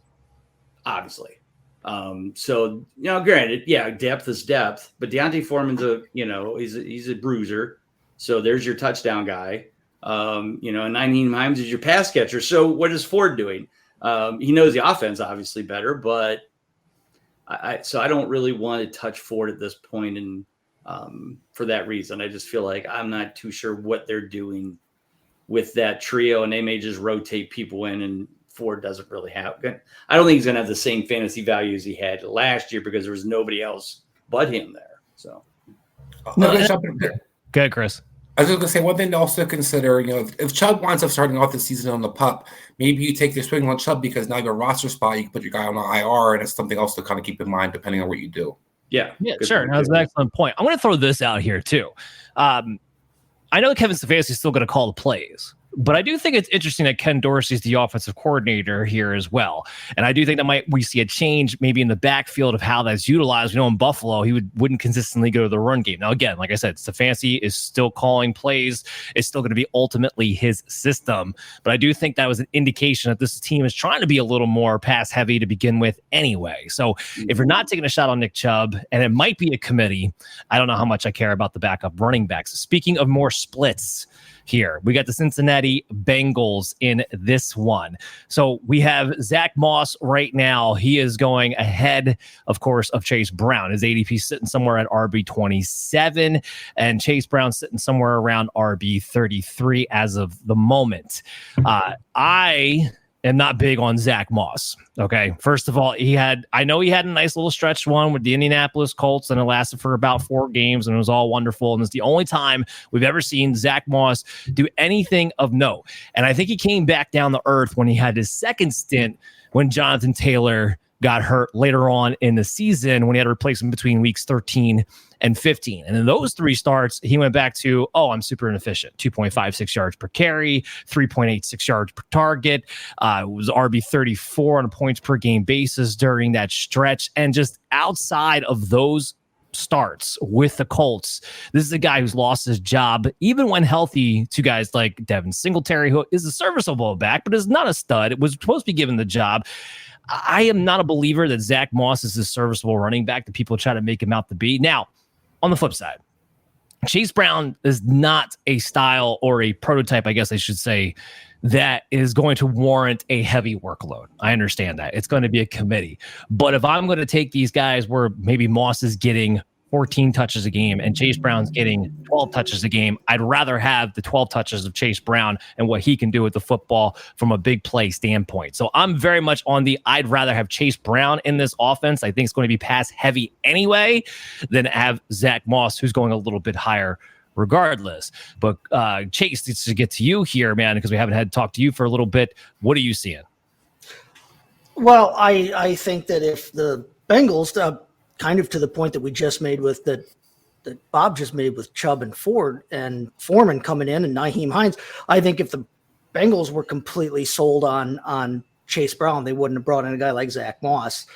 obviously. Granted, depth is depth, but Deontay Foreman's he's a bruiser. So there's your touchdown guy. And Nyheim Hines is your pass catcher. So what is Ford doing? He knows the offense obviously better, but I don't really want to touch Ford at this point. And for that reason, I just feel like I'm not too sure what they're doing with that trio, and they may just rotate people in, and Ford doesn't really have. I don't think he's going to have the same fantasy value as he had last year because there was nobody else but him there. So, go ahead, Chris. I was just going to say one thing to also consider. If Chubb winds up starting off the season on the pup, maybe you take the swing on Chubb because now you have a roster spot. You can put your guy on the IR, and it's something else to kind of keep in mind depending on what you do. Yeah, sure. That's an excellent point. I'm going to throw this out here too. I know Kevin Stefanski is still going to call the plays, But I do think it's interesting that Ken Dorsey's the offensive coordinator here as well. And I do think that we see a change maybe in the backfield of how that's utilized. We know in Buffalo, he wouldn't consistently go to the run game. Now, again, like I said, Stefanski is still calling plays. It's still going to be ultimately his system. But I do think that was an indication that this team is trying to be a little more pass heavy to begin with anyway. So if you're not taking a shot on Nick Chubb, and it might be a committee, I don't know how much I care about the backup running backs. Speaking of more splits here, we got the Cincinnati Bengals in this one. So we have Zach Moss right now. He is going ahead, of course, of Chase Brown. His ADP sitting somewhere at RB 27, and Chase Brown sitting somewhere around RB 33 as of the moment. I am not big on Zach Moss. Okay. First of all, I know he had a nice little stretch one with the Indianapolis Colts, and it lasted for about 4 games, and it was all wonderful. And it's the only time we've ever seen Zach Moss do anything of note. And I think he came back down to earth when he had his second stint when Jonathan Taylor got hurt later on in the season, when he had to replace him between weeks 13 and 15. And in those 3 starts, he went back to, I'm super inefficient. 2.56 yards per carry, 3.86 yards per target. It was RB 34 on a points per game basis during that stretch. And just outside of those starts with the Colts, this is a guy who's lost his job, even when healthy, to guys like Devin Singletary, who is a serviceable back, but is not a stud. It was supposed to be given the job. I am not a believer that Zach Moss is a serviceable running back that people try to make him out to be. Now, on the flip side, Chase Brown is not a style or a prototype, I guess I should say, that is going to warrant a heavy workload. I understand that. It's going to be a committee. But if I'm going to take these guys where maybe Moss is getting 14 touches a game and Chase Brown's getting 12 touches a game, I'd rather have the 12 touches of Chase Brown and what he can do with the football from a big play standpoint. So I'm very much on I'd rather have Chase Brown in this offense. I think it's going to be pass heavy anyway, than have Zach Moss, who's going a little bit higher regardless. But Chase, to get to you here, man, because we haven't had to talk to you for a little bit. What are you seeing? Well, I think that if the Bengals, kind of to the point that we just made with that Bob just made with Chubb and Ford and Foreman coming in and Nyheim Hines, I think if the Bengals were completely sold on Chase Brown, they wouldn't have brought in a guy like Zach Moss.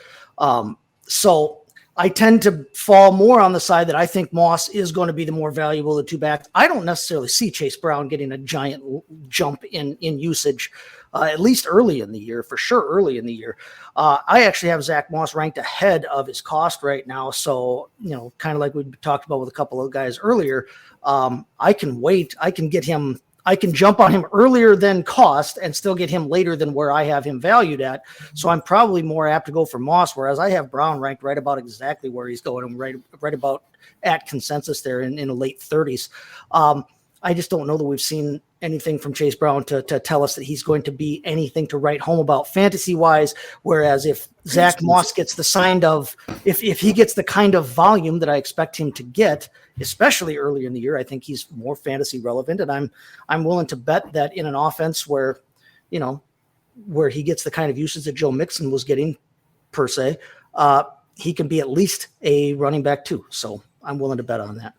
So I tend to fall more on the side that I think Moss is going to be the more valuable of the 2 backs. I don't necessarily see Chase Brown getting a giant jump in usage, at least early in the year, for sure early in the year. I actually have Zach Moss ranked ahead of his cost right now. So, kind of like we talked about with a couple of guys earlier, I can wait. I can jump on him earlier than cost and still get him later than where I have him valued at. So I'm probably more apt to go for Moss, whereas I have Brown ranked right about exactly where he's going, and right about at consensus there in the late 30s. I just don't know that we've seen anything from Chase Brown to tell us that he's going to be anything to write home about fantasy wise. Whereas if Zach Moss gets if he gets the kind of volume that I expect him to get, especially early in the year, I think he's more fantasy relevant. And I'm willing to bet that in an offense where he gets the kind of usage that Joe Mixon was getting per se, he can be at least a running back too. So I'm willing to bet on that.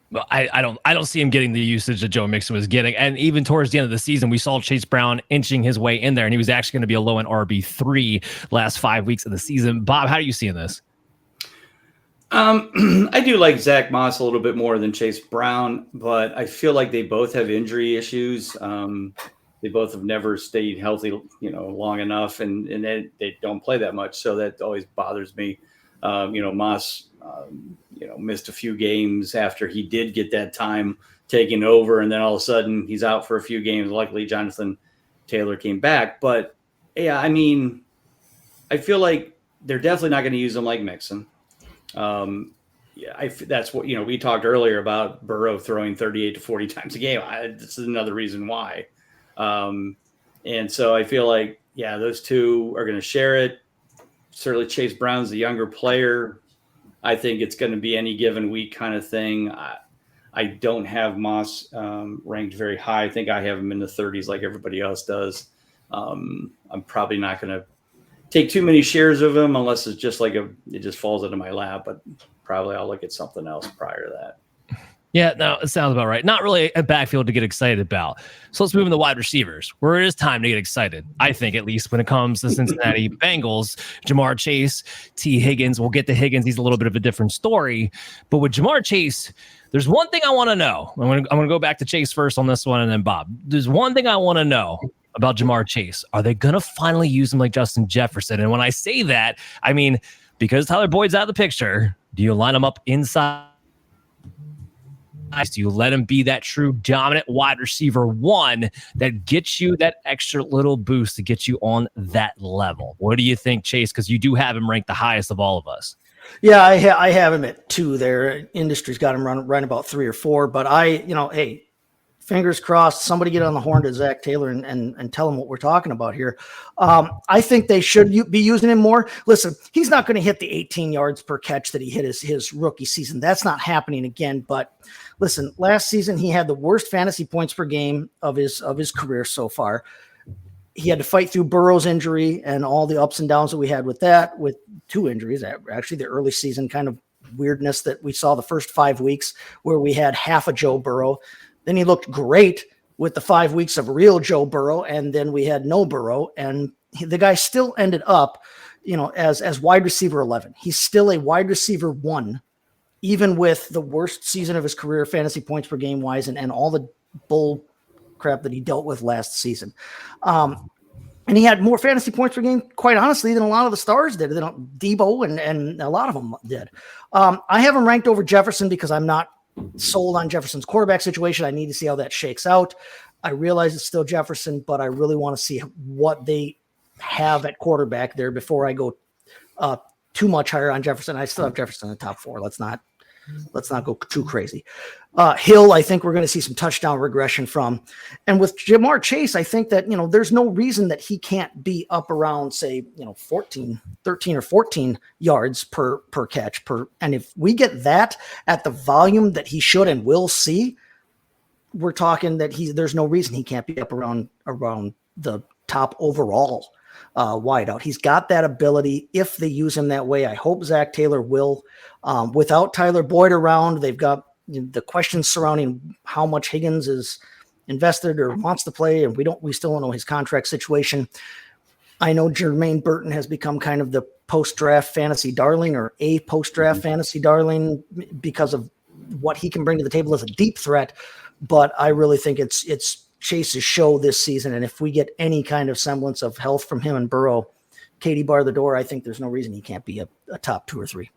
Well, I don't see him getting the usage that Joe Mixon was getting. And even towards the end of the season, we saw Chase Brown inching his way in there, and he was actually going to be a low-end RB3 last 5 weeks of the season. Bob, how are you seeing this? I do like Zach Moss a little bit more than Chase Brown, but I feel like they both have injury issues. They both have never stayed healthy, long enough, and they don't play that much. So that always bothers me. Moss, missed a few games after he did get that time taken over, and then all of a sudden he's out for a few games. Luckily, Jonathan Taylor came back. But yeah, I mean, I feel like they're definitely not going to use him like Mixon. That's what, we talked earlier about Burrow throwing 38 to 40 times a game. This is another reason why. And so I feel like, those two are going to share it. Certainly Chase Brown's the younger player. I think it's going to be any given week kind of thing. I don't have Moss ranked very high. I think I have him in the 30s like everybody else does. I'm probably not going to take too many shares of him unless it's just it just falls into my lap, but probably I'll look at something else prior to that. Yeah, no, it sounds about right. Not really a backfield to get excited about. So let's move into wide receivers, where it is time to get excited. I think, at least when it comes to Cincinnati Bengals, Jamar Chase, T. Higgins. We'll get to Higgins. He's a little bit of a different story. But with Jamar Chase, there's one thing I want to know. I'm going to go back to Chase first on this one, and then Bob. There's one thing I want to know about Jamar Chase. Are they going to finally use him like Justin Jefferson? And when I say that, I mean, because Tyler Boyd's out of the picture, do you line him up inside? Do you let him be that true dominant wide receiver one that gets you that extra little boost to get you on that level? What do you think, Chase? Because you do have him ranked the highest of all of us. Yeah, I have him at 2 there. Industry's got him running about 3 or 4. But hey, fingers crossed, somebody get on the horn to Zach Taylor and tell him what we're talking about here. I think they should be using him more. Listen, he's not going to hit the 18 yards per catch that he hit his rookie season. That's not happening again. But listen, last season he had the worst fantasy points per game of his career so far. He had to fight through Burrow's injury and all the ups and downs that we had with that, with 2 injuries. Actually, the early season kind of weirdness that we saw the first 5 weeks where we had half a Joe Burrow. Then he looked great with the 5 weeks of real Joe Burrow, and then we had no Burrow, and the guy still ended up, as wide receiver 11. He's still a wide receiver 1, even with the worst season of his career, fantasy points per game wise, and all the bull crap that he dealt with last season. And he had more fantasy points per game, quite honestly, than a lot of the stars did. Debo and a lot of them did. I have him ranked over Jefferson because I'm not sold on Jefferson's quarterback situation. I need to see how that shakes out. I realize it's still Jefferson, but I really want to see what they have at quarterback there before I go too much higher on Jefferson. I still have Jefferson in the top 4. Let's not go too crazy. Hill, I think we're going to see some touchdown regression from. And with Jamar Chase, I think that, there's no reason that he can't be up around, say, 13 or 14 yards per catch. And if we get that at the volume that he should and will see, we're talking that there's no reason he can't be up around the top overall wideout. He's got that ability if they use him that way. I hope Zach Taylor will. Without Tyler Boyd around, they've got the questions surrounding how much Higgins is invested or wants to play, and we still don't know his contract situation. I know Jermaine Burton has become kind of the post-draft fantasy darling, or a post-draft fantasy darling, because of what he can bring to the table as a deep threat. But I really think it's Chase's show this season, and if we get any kind of semblance of health from him and Burrow, Katie bar the door, I think there's no reason he can't be a top 2 or 3.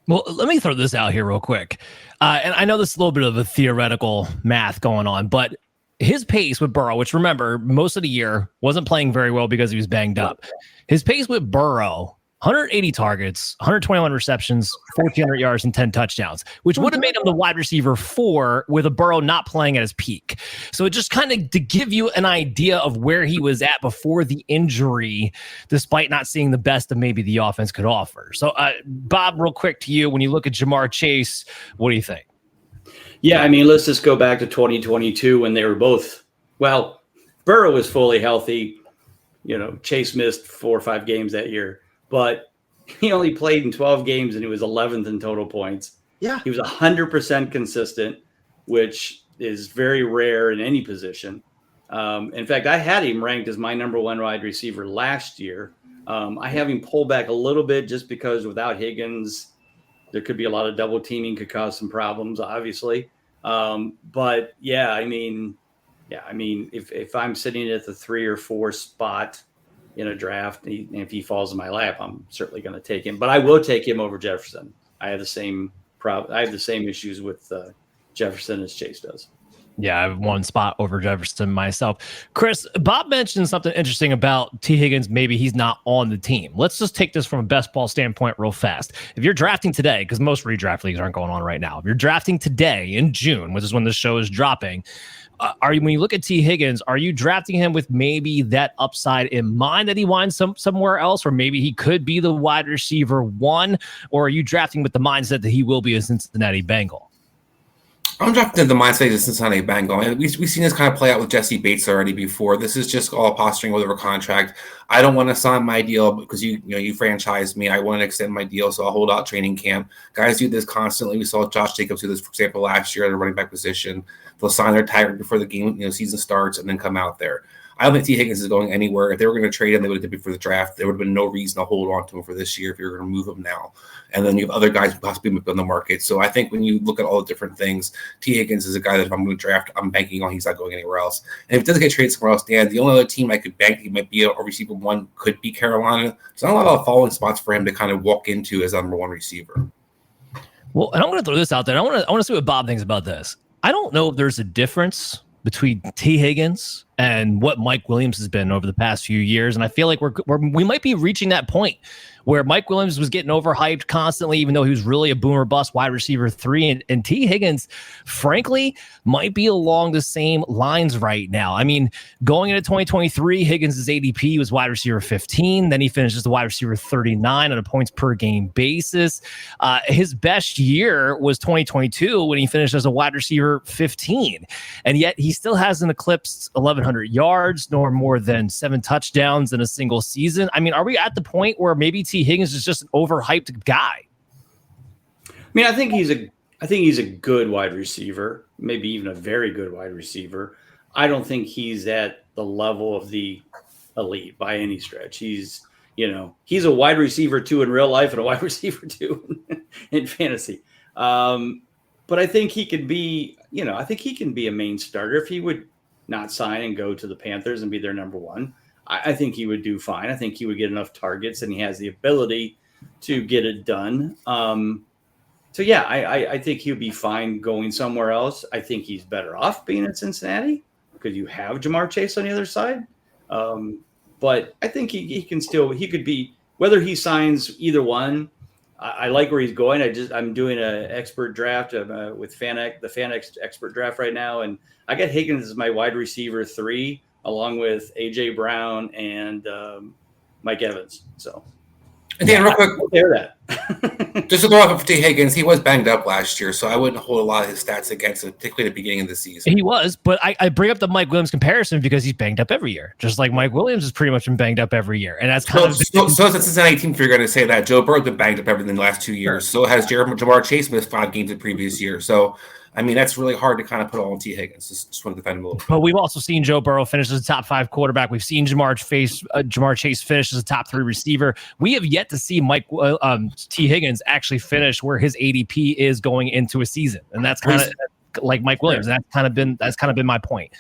Well, let me throw this out here real quick. And I know this is a little bit of a theoretical math going on, but his pace with Burrow, which remember, most of the year wasn't playing very well because he was banged up. His pace with Burrow, 180 targets, 121 receptions, 1,400 yards, and 10 touchdowns, which would have made him the wide receiver 4 with a Burrow not playing at his peak. So it just kind of to give you an idea of where he was at before the injury, despite not seeing the best of maybe the offense could offer. So, Bob, real quick to you, when you look at Jamar Chase, what do you think? Yeah, I mean, let's just go back to 2022 when they were both, Burrow was fully healthy. Chase missed 4 or 5 games that year. But he only played in 12 games and he was 11th in total points. Yeah. He was 100% consistent, which is very rare in any position. In fact, I had him ranked as my number 1 wide receiver last year. I have him pull back a little bit just because without Higgins, there could be a lot of double teaming, could cause some problems, obviously. But if I'm sitting at the 3 or 4 spot in a draft, and if he falls in my lap, I'm certainly going to take him. But I will take him over Jefferson. I have the same issues with Jefferson as Chase does. Yeah, I have 1 spot over Jefferson myself. Chris, Bob mentioned something interesting about T. Higgins. Maybe he's not on the team. Let's just take this from a best ball standpoint real fast. If you're drafting today, because most redraft leagues aren't going on right now, if you're drafting today in June, which is when the show is dropping, when you look at T. Higgins, are you drafting him with maybe that upside in mind that he winds somewhere else, or maybe he could be the wide receiver 1, or are you drafting with the mindset that he will be a Cincinnati Bengal? I'm dropping into the mindset of the Cincinnati Bengals. We've seen this kind of play out with Jesse Bates already before. This is just all posturing over contract. I don't want to sign my deal because you franchised me. I want to extend my deal, so I'll hold out training camp. Guys do this constantly. We saw Josh Jacobs do this, for example, last year at the running back position. They'll sign their tag before the game, season starts, and then come out there. I don't think T. Higgins is going anywhere. If they were going to trade him, they would have did it for the draft. There would have been no reason to hold on to him for this year if you were going to move him now. And then you have other guys possibly on the market. So I think when you look at all the different things, T. Higgins is a guy that if I'm going to draft, I'm banking on he's not going anywhere else. And if it doesn't get traded somewhere else, Dan, the only other team I could bank he might be a receiver one could be Carolina. There's not a lot of falling spots for him to kind of walk into as a number one receiver. Well, and I'm going to throw this out there. I want to see what Bob thinks about this. I don't know if there's a difference between T. Higgins and what Mike Williams has been over the past few years. And I feel like we might be reaching that point where Mike Williams was getting overhyped constantly, even though he was really a boomer bust wide receiver 3. And T. Higgins, frankly, might be along the same lines right now. I mean, going into 2023, Higgins' ADP was wide receiver 15. Then he finishes the wide receiver 39 on a points per game basis. His best year was 2022 when he finished as a wide receiver 15. And yet he still hasn't eclipsed 1,100 yards nor more than 7 touchdowns in a single season. I mean, are we at the point where maybe T. Higgins is just an overhyped guy? I mean, I think he's a good wide receiver, maybe even a very good wide receiver. I don't think he's at the level of the elite by any stretch. He's a wide receiver 2 in real life and a wide receiver 2 in fantasy. But I think he could be, I think he can be a main starter if he would not sign and go to the Panthers and be their number one. I think he would do fine. I think he would get enough targets and he has the ability to get it done. So yeah, I think he'll be fine going somewhere else. I think he's better off being in Cincinnati because you have Jamar Chase on the other side. But I think he could be, whether he signs either one. I like where he's going. I'm doing an expert draft with the FanX expert draft right now. And I got Higgins as my wide receiver 3, along with AJ Brown and Mike Evans. So, and Dan, real quick, that. Just to throw off T. Higgins, he was banged up last year, so I wouldn't hold a lot of his stats against him, particularly at the beginning of the season. He was, but I bring up the Mike Williams comparison because he's banged up every year, just like Mike Williams has pretty much been banged up every year, and that's kind of so. As a Cincinnati team, if you're going to say that, Joe Burrow's been banged up everything in the last 2 years. So has Jamar Chase missed 5 games the previous year. So. I mean, that's really hard to kind of put all on T. Higgins. Just want to defend him a little bit. But we've also seen Joe Burrow finish as a top 5 quarterback. We've seen Jamar Chase finish as a top 3 receiver. We have yet to see T. Higgins actually finish where his ADP is going into a season, and that's kind of like Mike Williams. That's kind of been my point.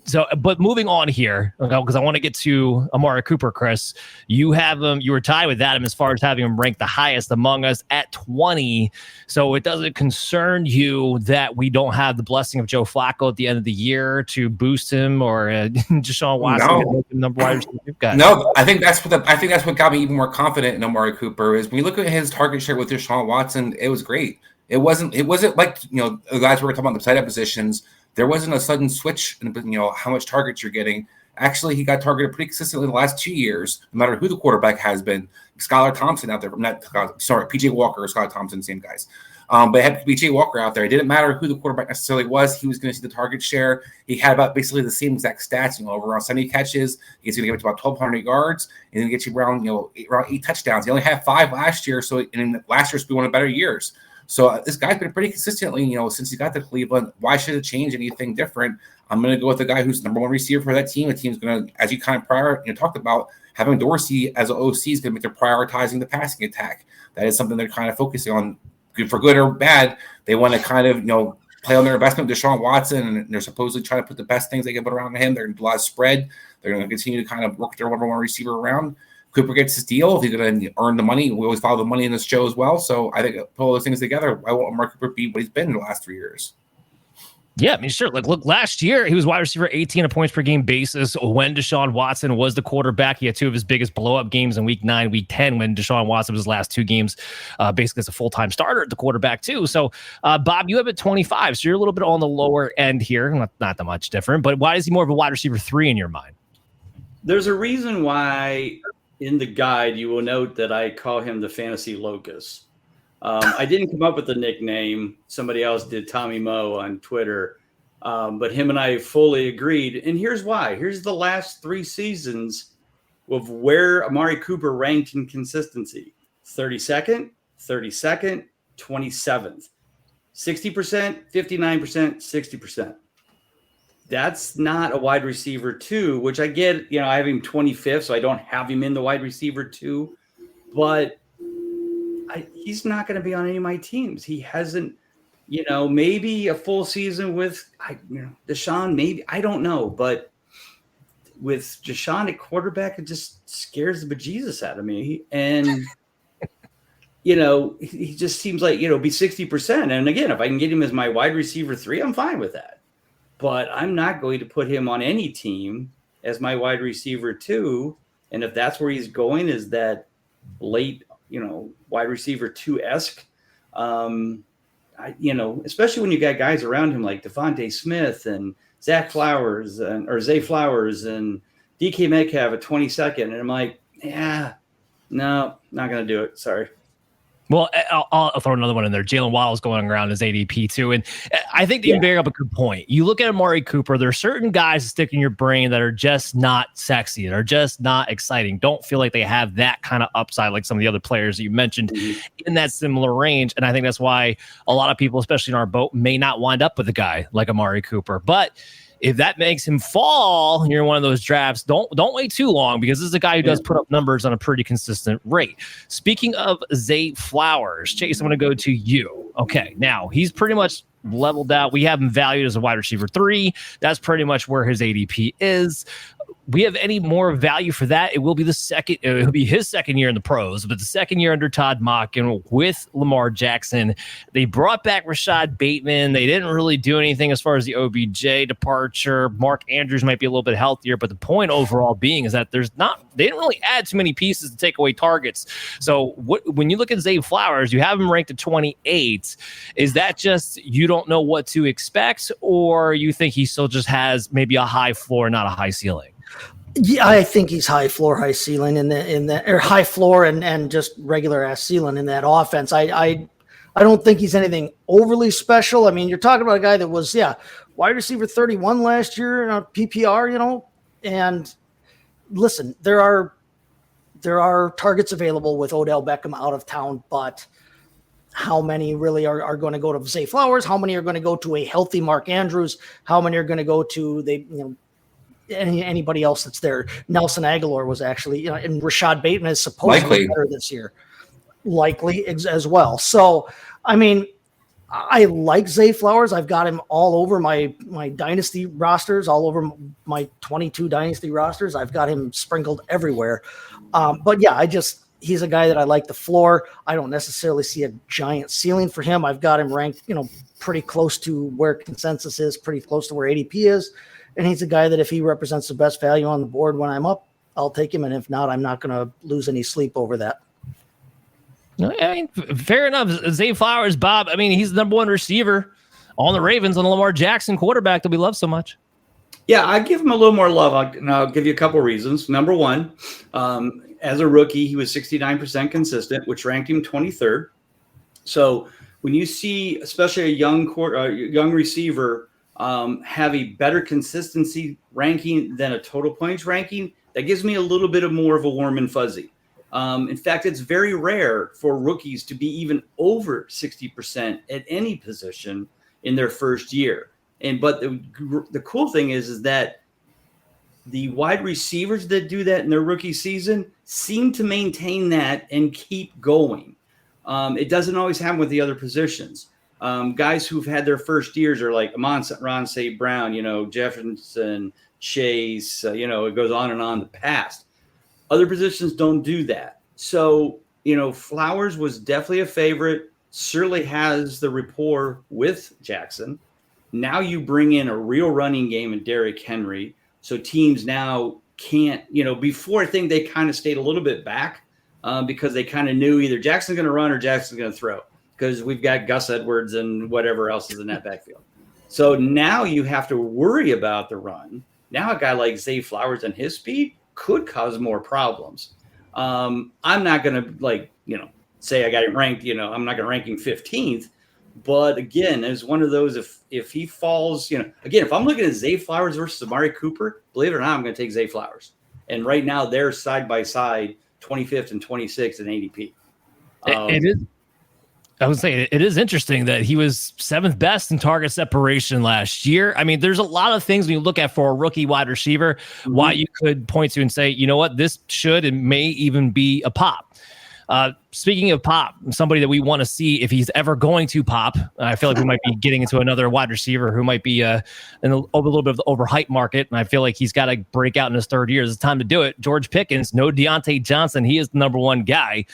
So, but moving on here, because I want to get to Amari Cooper, Chris. You have him. You were tied with Adam as far as having him ranked the highest among us at 20. So it doesn't concern you that we don't have the blessing of Joe Flacco at the end of the year to boost him, or DeShaun Watson number wide receiver. No, I think that's what got me even more confident in Amari Cooper. Is when you look at his target share with DeShaun Watson, it was great. It wasn't like the guys we were talking about the tight end positions. There wasn't a sudden switch in how much targets you're getting. Actually, he got targeted pretty consistently the last 2 years, no matter who the quarterback has been. Skylar Thompson out there, PJ Walker or Skylar Thompson, same guys. But they had PJ Walker out there. It didn't matter who the quarterback necessarily was. He was going to see the target share. He had about basically the same exact stats, over around 70 catches. He's going to get to about 1,200 yards and then get you around 8 touchdowns. He only had 5 last year, so in last year's be one of the better years. So this guy's been pretty consistently, since he got to Cleveland. Why should it change anything different? I'm going to go with the guy who's number 1 receiver for that team. The team's going to, as you kind of talked about, having Dorsey as an OC is going to make them prioritizing the passing attack. That is something they're kind of focusing on, good for good or bad. They want to kind of, play on their investment with DeShaun Watson, and they're supposedly trying to put the best things they can put around him. They're going to do a lot of spread. They're going to continue to kind of work their number 1 receiver around. Cooper gets his deal. If he's going to earn the money, we always follow the money in this show as well. So I think put all those things together, why won't Amari Cooper be what he's been in the last 3 years? Yeah, I mean, sure. Look, last year he was wide receiver 18 on a points per game basis when DeShaun Watson was the quarterback. He had 2 of his biggest blow-up games in week 9, week 10, when DeShaun Watson was his last 2 games, basically as a full-time starter at the quarterback too. So, Bob, you have it 25, so you're a little bit on the lower end here. Not that much different, but why is he more of a wide receiver 3 in your mind? There's a reason why in the guide you will note that I call him the fantasy locust. I didn't come up with the nickname. Somebody else did, Tommy Moe on Twitter. But him and I fully agreed. And here's why. Here's the last 3 seasons of where Amari Cooper ranked in consistency. 32nd, 32nd, 27th. 60%, 59%, 60%. That's not a wide receiver 2, which I get, I have him 25th, so I don't have him in the wide receiver 2. But he's not going to be on any of my teams. He hasn't, maybe a full season with DeShaun, maybe. I don't know. But with DeShaun at quarterback, it just scares the bejesus out of me. And he just seems like, be 60%. And again, if I can get him as my wide receiver 3, I'm fine with that. But I'm not going to put him on any team as my wide receiver 2. And if that's where he's going, is that late, wide receiver 2-esque, especially when you got guys around him like Devontae Smith and Zay Flowers and DK Metcalf at 22nd. And I'm like, no, not going to do it. Sorry. Well, I'll throw another one in there. Jaylen Waddle's going around as ADP too. And I think that you bring up a good point. You look at Amari Cooper, there are certain guys that stick in your brain that are just not sexy. They're just not exciting. Don't feel like they have that kind of upside like some of the other players that you mentioned in that similar range. And I think that's why a lot of people, especially in our boat, may not wind up with a guy like Amari Cooper. But if that makes him fall, you're in one of those drafts, don't wait too long, because this is a guy who does put up numbers on a pretty consistent rate. Speaking of Zay Flowers, Chase, I'm going to go to you. Okay, now he's pretty much leveled out. We have him valued as a wide receiver 3. That's pretty much where his ADP is. We have any more value for that? It will be his second year in the pros, but the second year under Todd Monken with Lamar Jackson. They brought back Rashad Bateman. They didn't really do anything as far as the OBJ departure. Mark Andrews might be a little bit healthier, but the point overall being is that they didn't really add too many pieces to take away targets. So when you look at Zay Flowers, you have him ranked at 28. Is that just you don't know what to expect, or you think he still just has maybe a high floor, not a high ceiling? Yeah, I think he's high floor, high ceiling in that, or high floor and just regular ass ceiling in that offense. I don't think he's anything overly special. I mean, you're talking about a guy that was wide receiver 31 last year in a PPR, and listen, there are targets available with Odell Beckham out of town, but how many really are going to go to Zay Flowers? How many are going to go to a healthy Mark Andrews? How many are going to go to anybody else that's there? Nelson Aguilar was actually, and Rashad Bateman is supposedly better this year, likely as well. So, I mean, I like Zay Flowers. I've got him all over my dynasty rosters, all over my 22 dynasty rosters. I've got him sprinkled everywhere. But yeah, he's a guy that I like the floor. I don't necessarily see a giant ceiling for him. I've got him ranked, pretty close to where consensus is, pretty close to where ADP is. And he's a guy that if he represents the best value on the board when I'm up, I'll take him. And if not, I'm not going to lose any sleep over that. I mean, fair enough. Zay Flowers, Bob, I mean, he's the number 1 receiver on the Ravens, on the Lamar Jackson quarterback that we love so much. Yeah, I give him a little more love. I'll give you a couple reasons. Number 1, as a rookie, he was 69% consistent, which ranked him 23rd. So when you see, especially a young receiver, have a better consistency ranking than a total points ranking, that gives me a little bit of more of a warm and fuzzy. In fact, it's very rare for rookies to be even over 60% at any position in their first year. But the cool thing is that the wide receivers that do that in their rookie season seem to maintain that and keep going. It doesn't always happen with the other positions. Guys who've had their first years are like Amon St. Brown, Jefferson, Chase, it goes on and on the past. Other positions don't do that. So, Flowers was definitely a favorite, certainly has the rapport with Jackson. Now you bring in a real running game in Derrick Henry. So teams now can't, before I think they kind of stayed a little bit back because they kind of knew either Jackson's going to run or Jackson's going to throw, because we've got Gus Edwards and whatever else is in that backfield. So now you have to worry about the run. Now a guy like Zay Flowers and his speed could cause more problems. I'm not going to say I got him ranked, I'm not going to rank him 15th. But again, as one of those, if he falls, again, if I'm looking at Zay Flowers versus Amari Cooper, believe it or not, I'm going to take Zay Flowers. And right now they're side by side, 25th and 26th in ADP. It is. I would say it is interesting that he was 7th best in target separation last year. I mean, there's a lot of things when you look at for a rookie wide receiver, why you could point to and say, you know what, this should and may even be a pop. Speaking of pop, somebody that we want to see if he's ever going to pop, I feel like we might be getting into another wide receiver who might be in a little bit of the overhyped market. And I feel like he's got to break out in his 3rd year. It's time to do it. George Pickens, no Deontay Johnson. He is the number 1 guy.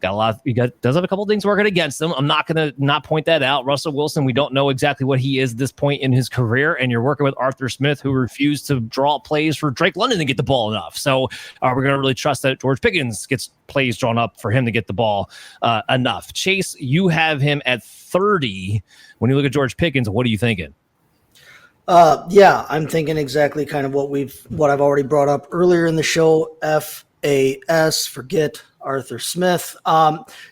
Does have a couple things working against him. I'm not going to not point that out. Russell Wilson, we don't know exactly what he is at this point in his career, and you're working with Arthur Smith, who refused to draw plays for Drake London to get the ball enough. So are we going to really trust that George Pickens gets plays drawn up for him to get the ball enough? Chase, you have him at 30. When you look at George Pickens, what are you thinking? Yeah, I'm thinking exactly kind of what I've already brought up earlier in the show. FAS, forget Arthur Smith.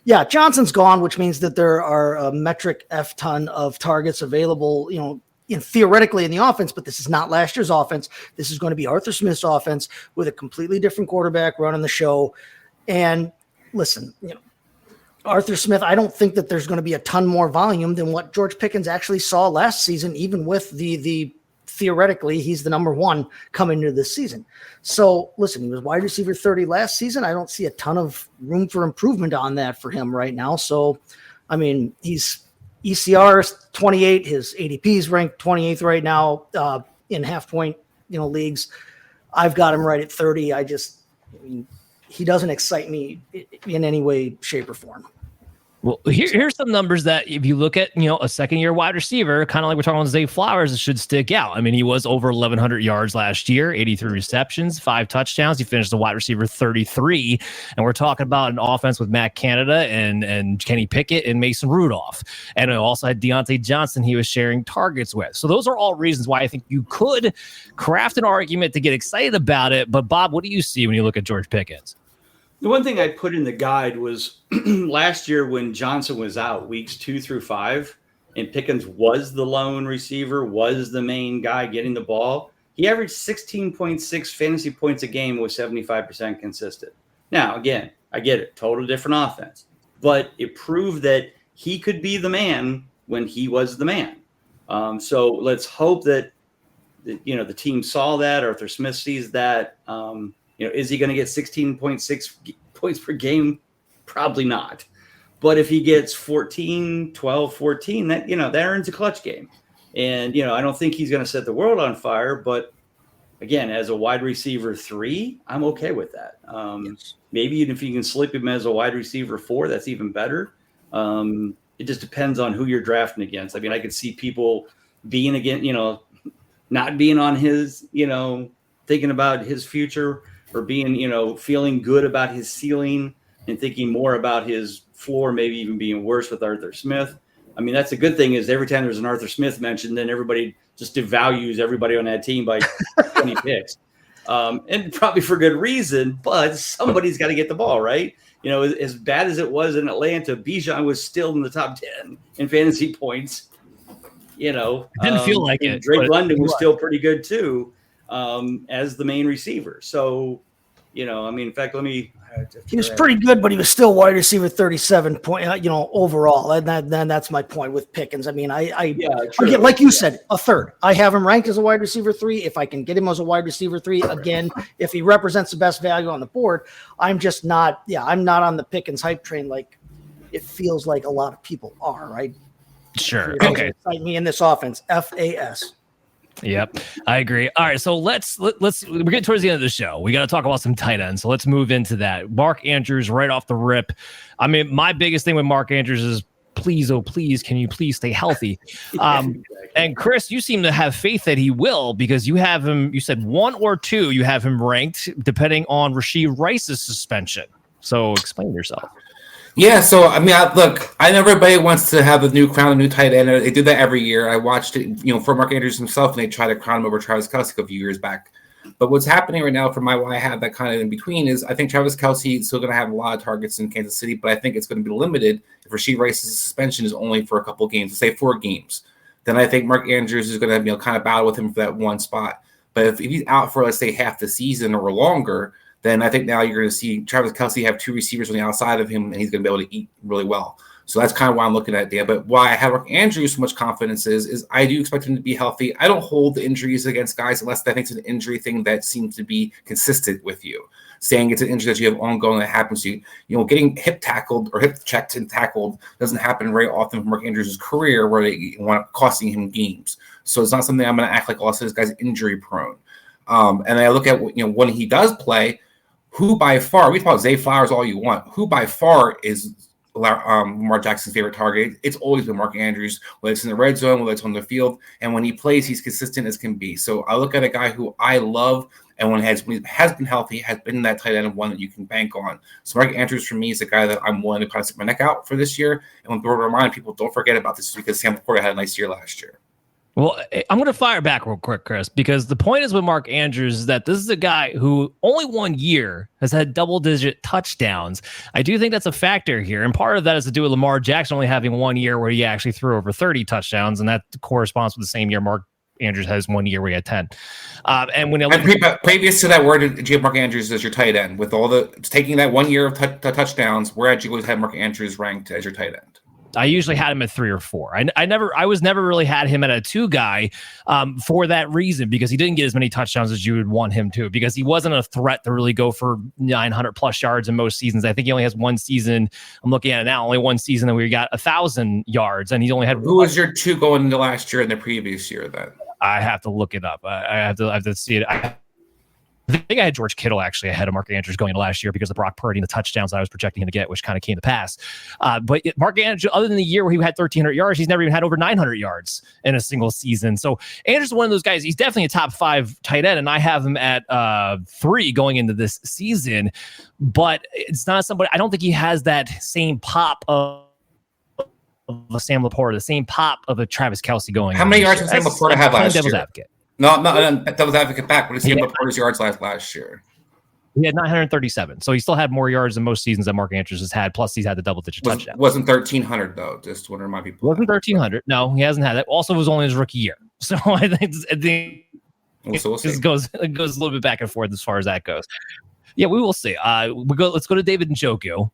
Yeah, Johnson's gone, which means that there are a metric F ton of targets available, theoretically in the offense, but this is not last year's offense. This is going to be Arthur Smith's offense with a completely different quarterback running the show. And listen, Arthur Smith, I don't think that there's going to be a ton more volume than what George Pickens actually saw last season, even with the theoretically, he's the number 1 coming into this season. So listen, he was wide receiver 30 last season. I don't see a ton of room for improvement on that for him right now. So, I mean, he's ECR 28, his ADP is ranked 28th right now in half point, leagues. I've got him right at 30. He doesn't excite me in any way, shape, or form. Well, here's some numbers that if you look at, a second-year wide receiver, kind of like we're talking about Zay Flowers, it should stick out. I mean, he was over 1,100 yards last year, 83 receptions, 5 touchdowns. He finished the wide receiver 33. And we're talking about an offense with Matt Canada and Kenny Pickett and Mason Rudolph. And it also had Deontay Johnson he was sharing targets with. So those are all reasons why I think you could craft an argument to get excited about it. But, Bob, what do you see when you look at George Pickens? The one thing I put in the guide was last year when Johnson was out weeks 2 through 5 and Pickens was the lone receiver, was the main guy getting the ball. He averaged 16.6 fantasy points a game with 75% consistent. Now, again, I get it. Total different offense. But it proved that he could be the man when he was the man. So let's hope that the team saw that. Arthur Smith sees that. Is he going to get 16.6 points per game? Probably not. But if he gets 14, 12, 14, that earns a clutch game. And, I don't think he's going to set the world on fire. But, again, as a wide receiver 3, I'm okay with that. Yes. Maybe even if you can slip him as a wide receiver 4, that's even better. It just depends on who you're drafting against. I mean, I could see people being not being on his, thinking about his future, or being, feeling good about his ceiling and thinking more about his floor, maybe even being worse with Arthur Smith. I mean, that's a good thing is every time there's an Arthur Smith mentioned, then everybody just devalues everybody on that team by 20 picks. And probably for good reason, but somebody's got to get the ball, right? As bad as it was in Atlanta, Bijan was still in the top 10 in fantasy points. It didn't feel like it. Drake London was still pretty good too. As the main receiver. So, in fact, he was pretty good, but he was still wide receiver 37 point, overall. And that's my point with Pickens. I mean, again, like you said, a third. I have him ranked as a wide receiver 3. If I can get him as a wide receiver 3, again, if he represents the best value on the board, I'm not on the Pickens hype train like it feels like a lot of people are, right? Sure. Okay. Excite me in this offense. FAS. Yep, I agree. All right, so let's we're getting towards the end of the show. We got to talk about some tight ends, so let's move into that. Mark Andrews right off the rip. I mean, my biggest thing with Mark Andrews is please, oh please, can you please stay healthy? And Chris, you seem to have faith that he will because you have him. You said 1 or 2. You have him ranked depending on Rashee Rice's suspension. So explain yourself. Yeah, so I mean, I know everybody wants to have a new tight end. They do that every year. I watched it, for Mark Andrews himself, and they tried to crown him over Travis Kelce a few years back. But what's happening right now for why I have that kind of in between is I think Travis Kelce is still going to have a lot of targets in Kansas City, but I think it's going to be limited if Rashee Rice's suspension is only for a couple games, say 4 games. Then I think Mark Andrews is going to kind of battle with him for that one spot. But if he's out for, let's say, half the season or longer, then I think now you're going to see Travis Kelce have 2 receivers on the outside of him, and he's going to be able to eat really well. So that's kind of why I'm looking at it. But why I have Mark Andrews so much confidence is I do expect him to be healthy. I don't hold the injuries against guys unless I think it's an injury thing that seems to be consistent with you. Saying it's an injury that you have ongoing that happens to you. You know, getting hip tackled or hip checked and tackled doesn't happen very often for Mark Andrews' career where they want costing him games. So it's not something I'm going to act like, this guy's injury prone. And I look at, when he does play, who by far, we talk about Zay Flowers all you want, who by far is Lamar Jackson's favorite target. It's always been Mark Andrews, whether it's in the red zone, whether it's on the field. And when he plays, he's consistent as can be. So I look at a guy who I love, and when he has been healthy, has been that tight end one that you can bank on. So Mark Andrews for me is a guy that I'm willing to kind of stick my neck out for this year. And when we'll remind people, don't forget about this because Sam Laporta had a nice year last year. Well, I'm going to fire back real quick, Chris, because the point is with Mark Andrews is that this is a guy who only 1 year has had double-digit touchdowns. I do think that's a factor here, and part of that is to do with Lamar Jackson only having 1 year where he actually threw over 30 touchdowns, and that corresponds with the same year Mark Andrews has 1 year where he had 10. And when previous to that, where did you have Mark Andrews as your tight end? With all the taking that 1 year of touchdowns, where had you always had Mark Andrews ranked as your tight end? I usually had him at 3 or 4. I was never really had him at a 2 guy for that reason, because he didn't get as many touchdowns as you would want him to, because he wasn't a threat to really go for 900 plus yards in most seasons. I think he only has 1 season. I'm looking at it now, only 1 season that we got 1,000 yards, and he only had. Who was your 2 going into last year and the previous year then? I have to look it up. I have to see it. I think I had George Kittle actually ahead of Mark Andrews going into last year because of Brock Purdy and the touchdowns I was projecting him to get, which kind of came to pass. But Mark Andrews, other than the year where he had 1,300 yards, he's never even had over 900 yards in a single season. So Andrews is one of those guys. He's definitely a top 5 tight end, and I have him at 3 going into this season. But it's not somebody. I don't think he has that same pop of a Sam Laporta, the same pop of a Travis Kelce going. How many yards did Sam Laporta have last devil's year? Advocate. No, devil's advocate back. What is Sam Laporta's yards last year? He had 937, so he still had more yards than most seasons that Mark Andrews has had. Plus, he's had the double-digit touchdown. Wasn't 1,300 though? Just want to remind people. Wasn't 1,300? No, he hasn't had that. Also, was only his rookie year, so I think we'll see. It goes a little bit back and forth as far as that goes. Yeah, we will see. Let's go to David Njoku.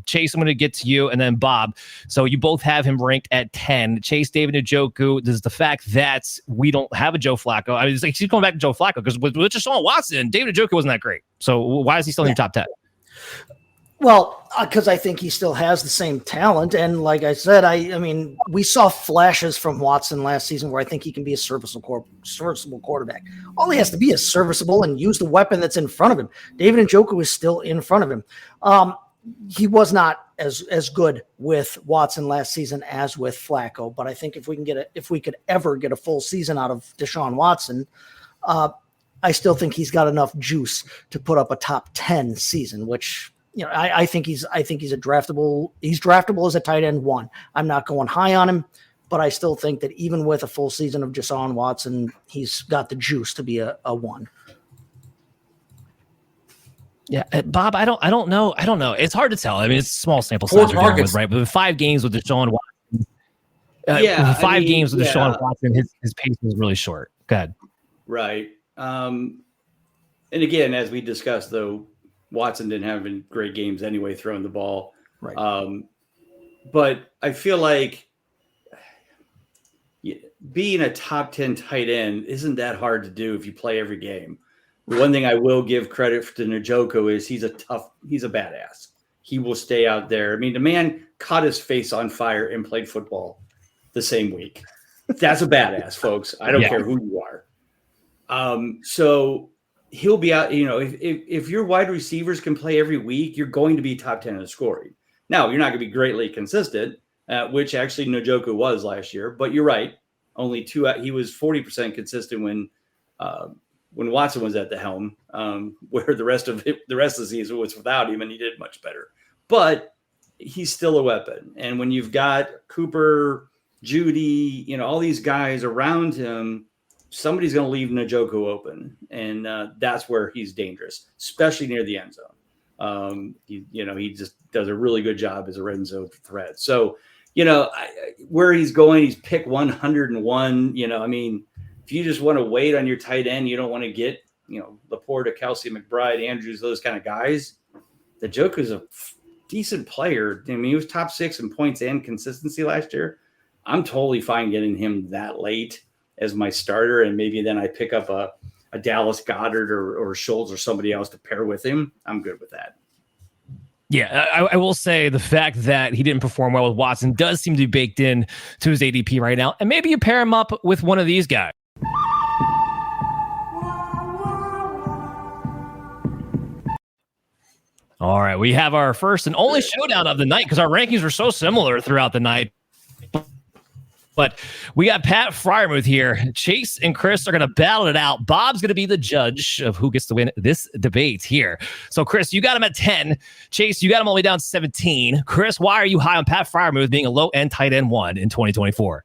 Chase, I'm going to get to you, and then Bob. So you both have him ranked at 10. Chase, David Njoku. There's the fact that we don't have a Joe Flacco. I mean, it's like he's going back to Joe Flacco because with DeShaun Watson, David Njoku wasn't that great. So why is he still in your top 10? Well, because I think he still has the same talent. And like I said, I mean, we saw flashes from Watson last season where I think he can be a serviceable quarterback. All he has to be is serviceable and use the weapon that's in front of him. David Njoku is still in front of him. He was not as good with Watson last season as with Flacco. But I think if we could ever get a full season out of DeShaun Watson, I still think he's got enough juice to put up a top 10 season, which, you know, I think he's draftable as a tight end 1. I'm not going high on him, but I still think that even with a full season of DeShaun Watson, he's got the juice to be a 1. Yeah, Bob, I don't know. It's hard to tell. I mean, it's a small sample size, right? But with 5 games with DeShaun Watson, games with DeShaun Watson, his pace was really short. Go ahead. Right. And again, as we discussed, though, Watson didn't have any great games anyway, throwing the ball. Right. But I feel like being a top 10 tight end isn't that hard to do if you play every game. One thing I will give credit to Njoku is he's a badass. He will stay out there. I mean, the man caught his face on fire and played football the same week. That's a badass, folks. I don't care who you are. So he'll be out, you know, if your wide receivers can play every week, you're going to be top 10 in scoring. Now, you're not going to be greatly consistent, which actually Njoku was last year, but you're right. Only 2, he was 40% consistent when Watson was at the helm, where the rest of the season was without him, and he did much better. But he's still a weapon. And when you've got Cooper, Jeudy, you know, all these guys around him, somebody's going to leave Njoku open, and that's where he's dangerous, especially near the end zone. He just does a really good job as a red zone threat. So, where he's going, he's pick 101. If you just want to wait on your tight end, you don't want to get, Laporta, Kelsey, McBride, Andrews, those kind of guys. Njoku's a decent player. He was top 6 in points and consistency last year. I'm totally fine getting him that late as my starter, and maybe then I pick up a Dallas Goedert or Schultz or somebody else to pair with him. I'm good with that. Yeah, I will say the fact that he didn't perform well with Watson does seem to be baked in to his ADP right now. And maybe you pair him up with one of these guys. All right, we have our first and only showdown of the night because our rankings were so similar throughout the night. But we got Pat Freiermuth here. Chase and Chris are going to battle it out. Bob's going to be the judge of who gets to win this debate here. So, Chris, you got him at 10. Chase, you got him all the way down to 17. Chris, why are you high on Pat Freiermuth being a low-end tight end 1 in 2024?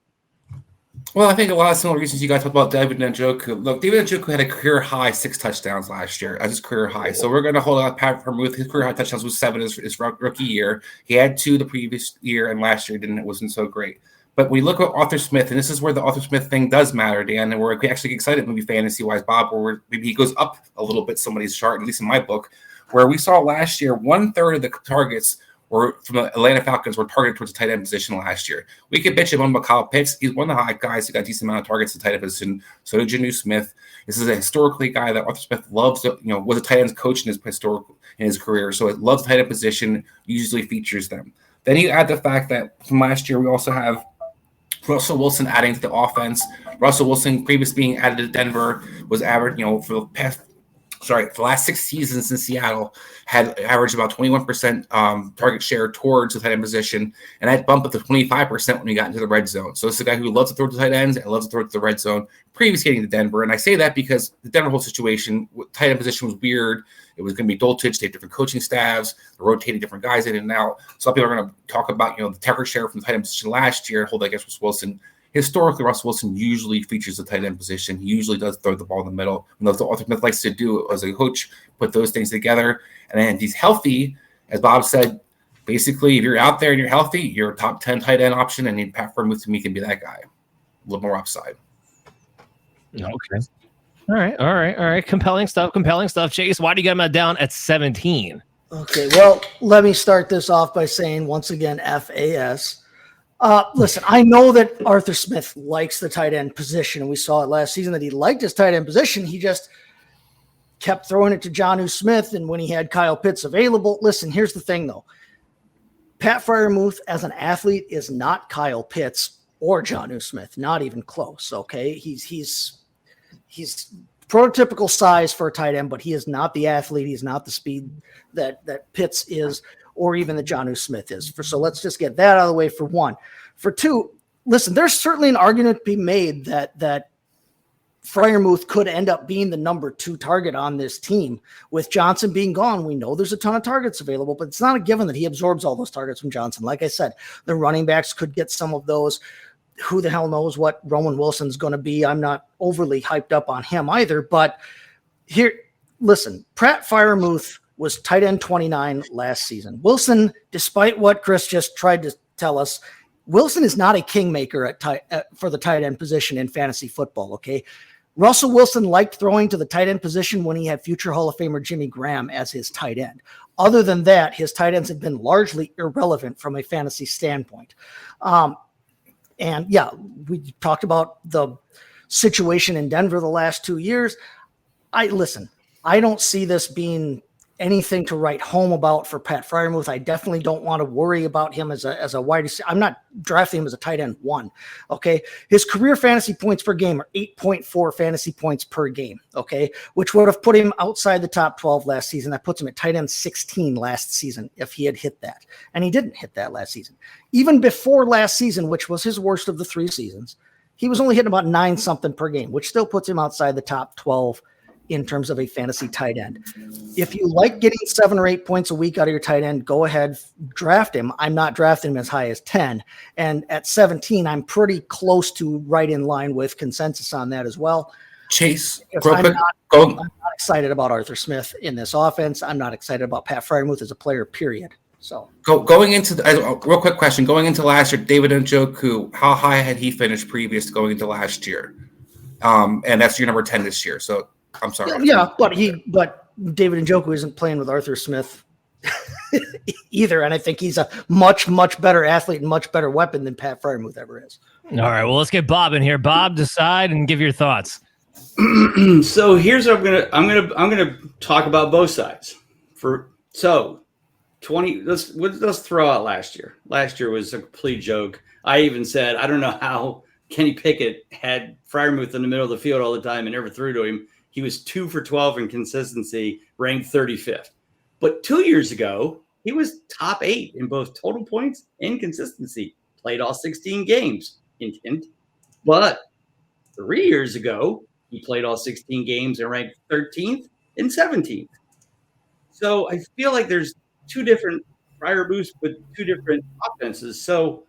Well, I think a lot of similar reasons you guys talked about David Njoku. Look, David Njoku had a career high 6 touchdowns last year as his career high. So we're going to hold out Pat Freiermuth. His career high touchdowns was 7 his rookie year. He had 2 the previous year, and last year wasn't so great. But when you look at Arthur Smith, and this is where the Arthur Smith thing does matter, Dan, and we're actually excited maybe fantasy-wise, Bob, where maybe he goes up a little bit, somebody's chart, at least in my book, where we saw last year 1/3 of the targets were from the Atlanta Falcons were targeted towards the tight end position last year. We could bitch about Kyle Pitts. He's one of the high guys who got a decent amount of targets in the tight end position. So did Jonnu Smith. This is a historically guy that Arthur Smith loves, was a tight ends coach in his career. So it loves the tight end position, usually features them. Then you add the fact that from last year, we also have Russell Wilson adding to the offense. Russell Wilson, previous being added to Denver, was average, for the last 6 seasons in Seattle, had averaged about 21% target share towards the tight end position, and that bumped up to 25% when we got into the red zone. So it's a guy who loves to throw to tight ends and loves to throw to the red zone, previously getting to Denver. And I say that because the Denver whole situation, tight end position was weird. It was going to be Dulcich. They had different coaching staffs. They rotated different guys in and out. So people are going to talk about, the target share from the tight end position last year and hold that against Russell Wilson. Historically, Russell Wilson usually features the tight end position. He usually does throw the ball in the middle. And that's what Arthur Smith likes to do as a coach, put those things together. And then he's healthy. As Bob said, basically, if you're out there and you're healthy, you're a top 10 tight end option, and Pat Freiermuth to me can be that guy. A little more upside. Okay. All right. Compelling stuff. Chase, why do you get him down at 17? Okay, well, let me start this off by saying, once again, FAS. Listen, I know that Arthur Smith likes the tight end position, and we saw it last season that he liked his tight end position. He just kept throwing it to Jonnu Smith, and when he had Kyle Pitts available, listen, here's the thing, though. Pat Freiermuth, as an athlete, is not Kyle Pitts or Jonnu Smith, not even close, okay? He's prototypical size for a tight end, but he is not the athlete. He's not the speed that Pitts is, or even that Jonnu Smith is. So let's just get that out of the way for one. For two, listen, there's certainly an argument to be made that Freiermuth could end up being the number 2 target on this team. With Johnson being gone, we know there's a ton of targets available, but it's not a given that he absorbs all those targets from Johnson. Like I said, the running backs could get some of those. Who the hell knows what Roman Wilson's going to be? I'm not overly hyped up on him either, but here, listen, Pat Freiermuth was tight end 29 last season. Wilson, despite what Chris just tried to tell us, Wilson is not a kingmaker for the tight end position in fantasy football, okay? Russell Wilson liked throwing to the tight end position when he had future Hall of Famer Jimmy Graham as his tight end. Other than that, his tight ends have been largely irrelevant from a fantasy standpoint. And yeah, we talked about the situation in Denver the last 2 years. I don't see this being anything to write home about for Pat Freiermuth. I definitely don't want to worry about him as a wide receiver. I'm not drafting him as a tight end 1. Okay. His career fantasy points per game are 8.4 fantasy points per game. Okay. Which would have put him outside the top 12 last season. That puts him at tight end 16 last season if he had hit that. And he didn't hit that last season. Even before last season, which was his worst of the 3 seasons, he was only hitting about 9 something per game, which still puts him outside the top 12 in terms of a fantasy tight end. If you like getting 7 or 8 points a week out of your tight end, go ahead, draft him. I'm not drafting him as high as 10. And at 17, I'm pretty close to right in line with consensus on that as well. Chase, I'm not excited about Arthur Smith in this offense. I'm not excited about Pat Freiermuth as a player, period. So going into real quick question, going into last year, David Njoku, how high had he finished previous to going into last year? And that's your number 10 this year. So I'm sorry. Yeah, but David Njoku isn't playing with Arthur Smith either. And I think he's a much, much better athlete and much better weapon than Pat Freiermuth ever is. All right. Well, let's get Bob in here. Bob, decide and give your thoughts. So here's what I'm gonna talk about both sides. Let's throw out last year. Last year was a complete joke. I even said, I don't know how Kenny Pickett had Freiermuth in the middle of the field all the time and never threw to him. He was 2 for 12 in consistency, ranked 35th. But 2 years ago, he was top 8 in both total points and consistency. Played all 16 games. But 3 years ago, he played all 16 games and ranked 13th and 17th. So I feel like there's two different Freiermuth with two different offenses. So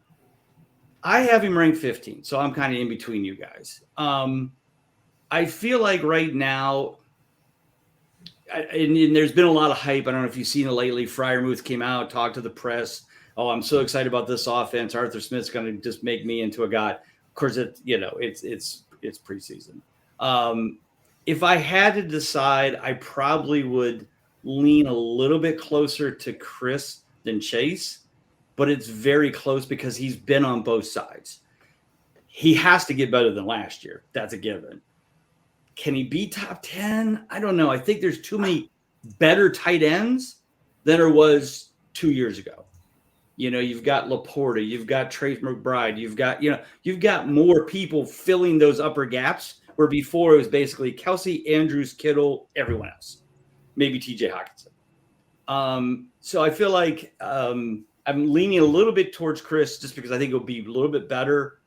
I have him ranked 15. So I'm kind of in between you guys. I feel like right now, and there's been a lot of hype. I don't know if you've seen it lately. Freiermuth came out, talked to the press. Oh, I'm so excited about this offense. Arthur Smith's going to just make me into a god. Of course, it's preseason. If I had to decide, I probably would lean a little bit closer to Chris than Chase, but it's very close because he's been on both sides. He has to get better than last year. That's a given. Can he be top 10? I don't know. I think there's too many better tight ends than there was 2 years ago. You've got Laporta, you've got Trace McBride, you've got more people filling those upper gaps where before it was basically Kelsey, Andrews, Kittle, everyone else, maybe TJ Hawkinson. So I feel like I'm leaning a little bit towards Chris just because I think it'll be a little bit better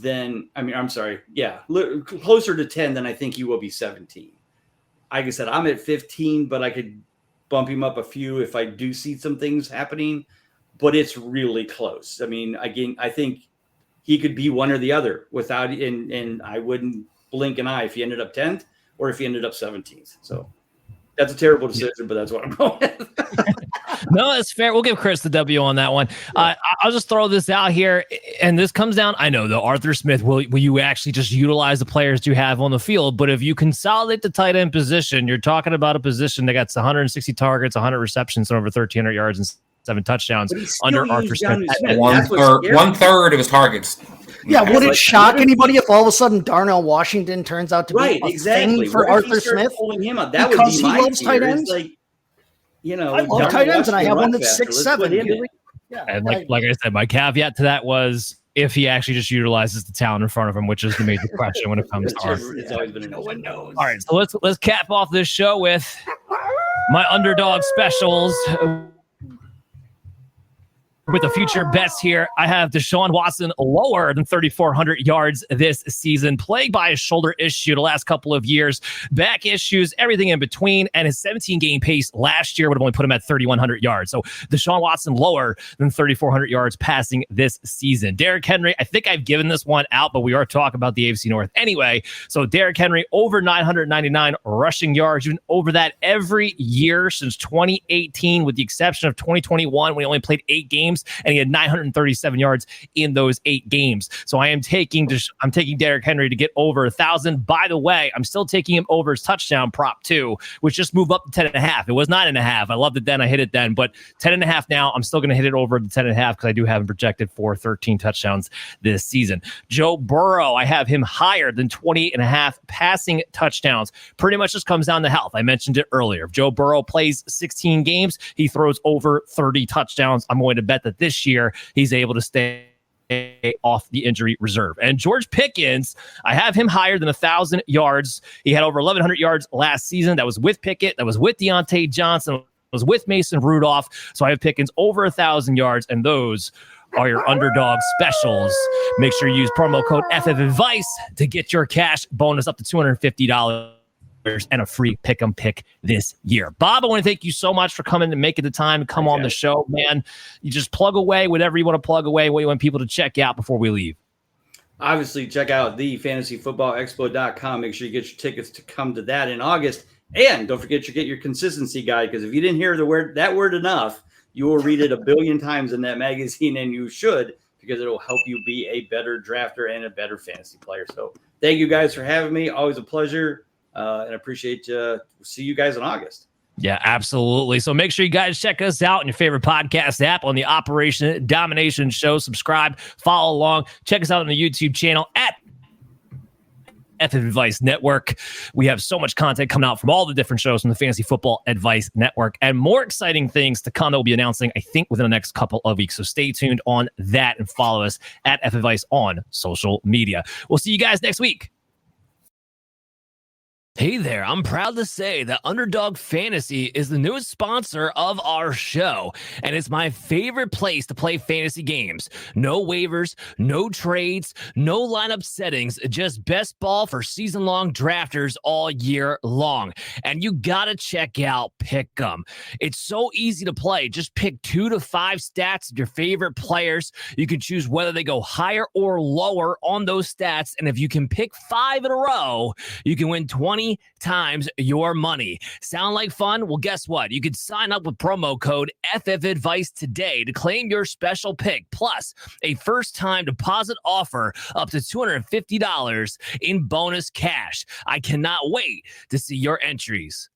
closer to 10 than I think he will be 17. Like I said, I'm at 15, but I could bump him up a few if I do see some things happening. But it's really close. I mean, again, I think he could be one or the other without, and I wouldn't blink an eye if he ended up 10th or if he ended up 17th. So that's a terrible decision, but that's what I'm going with. No, that's fair. We'll give Chris the W on that one. I'll just throw this out here, and this comes down. I know, though, Arthur Smith, will you actually just utilize the players you have on the field? But if you consolidate the tight end position, you're talking about a position that got 160 targets, 100 receptions, and over 1,300 yards and 7 touchdowns under Arthur Smith. One third of his targets. Yeah, would it shock anybody if all of a sudden Darnell Washington turns out to be a thing for Arthur Smith? Him up? That would be my loves tight ends. I love tight ends, and I have one that's 6'7". Yeah, and like I said, my caveat to that was if he actually just utilizes the talent in front of him, which is the major question when it comes to Arthur. It's always been no one knows. All right, so let's cap off this show with my underdog specials. With the future bets here, I have DeShaun Watson lower than 3,400 yards this season, plagued by a shoulder issue the last couple of years, back issues, everything in between, and his 17-game pace last year would have only put him at 3,100 yards. So DeShaun Watson lower than 3,400 yards passing this season. Derrick Henry, I think I've given this one out, but we are talking about the AFC North anyway. So Derrick Henry over 999 rushing yards, even over that every year since 2018, with the exception of 2021 when he only played 8 games. And he had 937 yards in those 8 games. So I'm taking Derrick Henry to get over 1,000. By the way, I'm still taking him over his touchdown prop too, which just moved up to 10.5. It was 9.5. I loved it then. I hit it then, but 10.5 now. I'm still going to hit it over the 10.5 because I do have him projected for 13 touchdowns this season. Joe Burrow, I have him higher than 28.5 passing touchdowns. Pretty much just comes down to health. I mentioned it earlier. If Joe Burrow plays 16 games, he throws over 30 touchdowns. I'm going to bet that this year he's able to stay off the injury reserve. And George Pickens, I have him higher than 1,000 yards. He had over 1,100 yards last season. That was with Pickett. That was with Deontay Johnson. That was with Mason Rudolph. So I have Pickens over 1,000 yards, and those are your underdog specials. Make sure you use promo code FFAdvice to get your cash bonus up to $250. and a free pick 'em pick this year. Bob, I want to thank you so much for coming and making the time to come on the show, man. You just plug away whatever you want to plug away, what you want people to check out before we leave. Obviously, check out the fantasyfootballexpo.com. Make sure you get your tickets to come to that in August. And don't forget to get your consistency guide, because if you didn't hear that word enough, you will read it a billion times in that magazine, and you should, because it will help you be a better drafter and a better fantasy player. So thank you guys for having me. Always a pleasure. And I appreciate see you guys in August. Yeah, absolutely. So make sure you guys check us out on your favorite podcast app on the Operation Domination Show. Subscribe, follow along. Check us out on the YouTube channel at FF Advice Network. We have so much content coming out from all the different shows from the Fantasy Football Advice Network, and more exciting things to come that we'll be announcing, I think, within the next couple of weeks. So stay tuned on that and follow us at FF Advice on social media. We'll see you guys next week. Hey there, I'm proud to say that Underdog Fantasy is the newest sponsor of our show, and it's my favorite place to play fantasy games. No waivers, no trades, no lineup settings, just best ball for season-long drafters all year long. And you gotta check out Pick'em. It's so easy to play. Just pick 2 to 5 stats of your favorite players. You can choose whether they go higher or lower on those stats, and if you can pick 5 in a row, you can win 20 times your money. Sound like fun? Well, guess what? You can sign up with promo code FFAdvice today to claim your special pick, plus a first-time deposit offer up to $250 in bonus cash. I cannot wait to see your entries.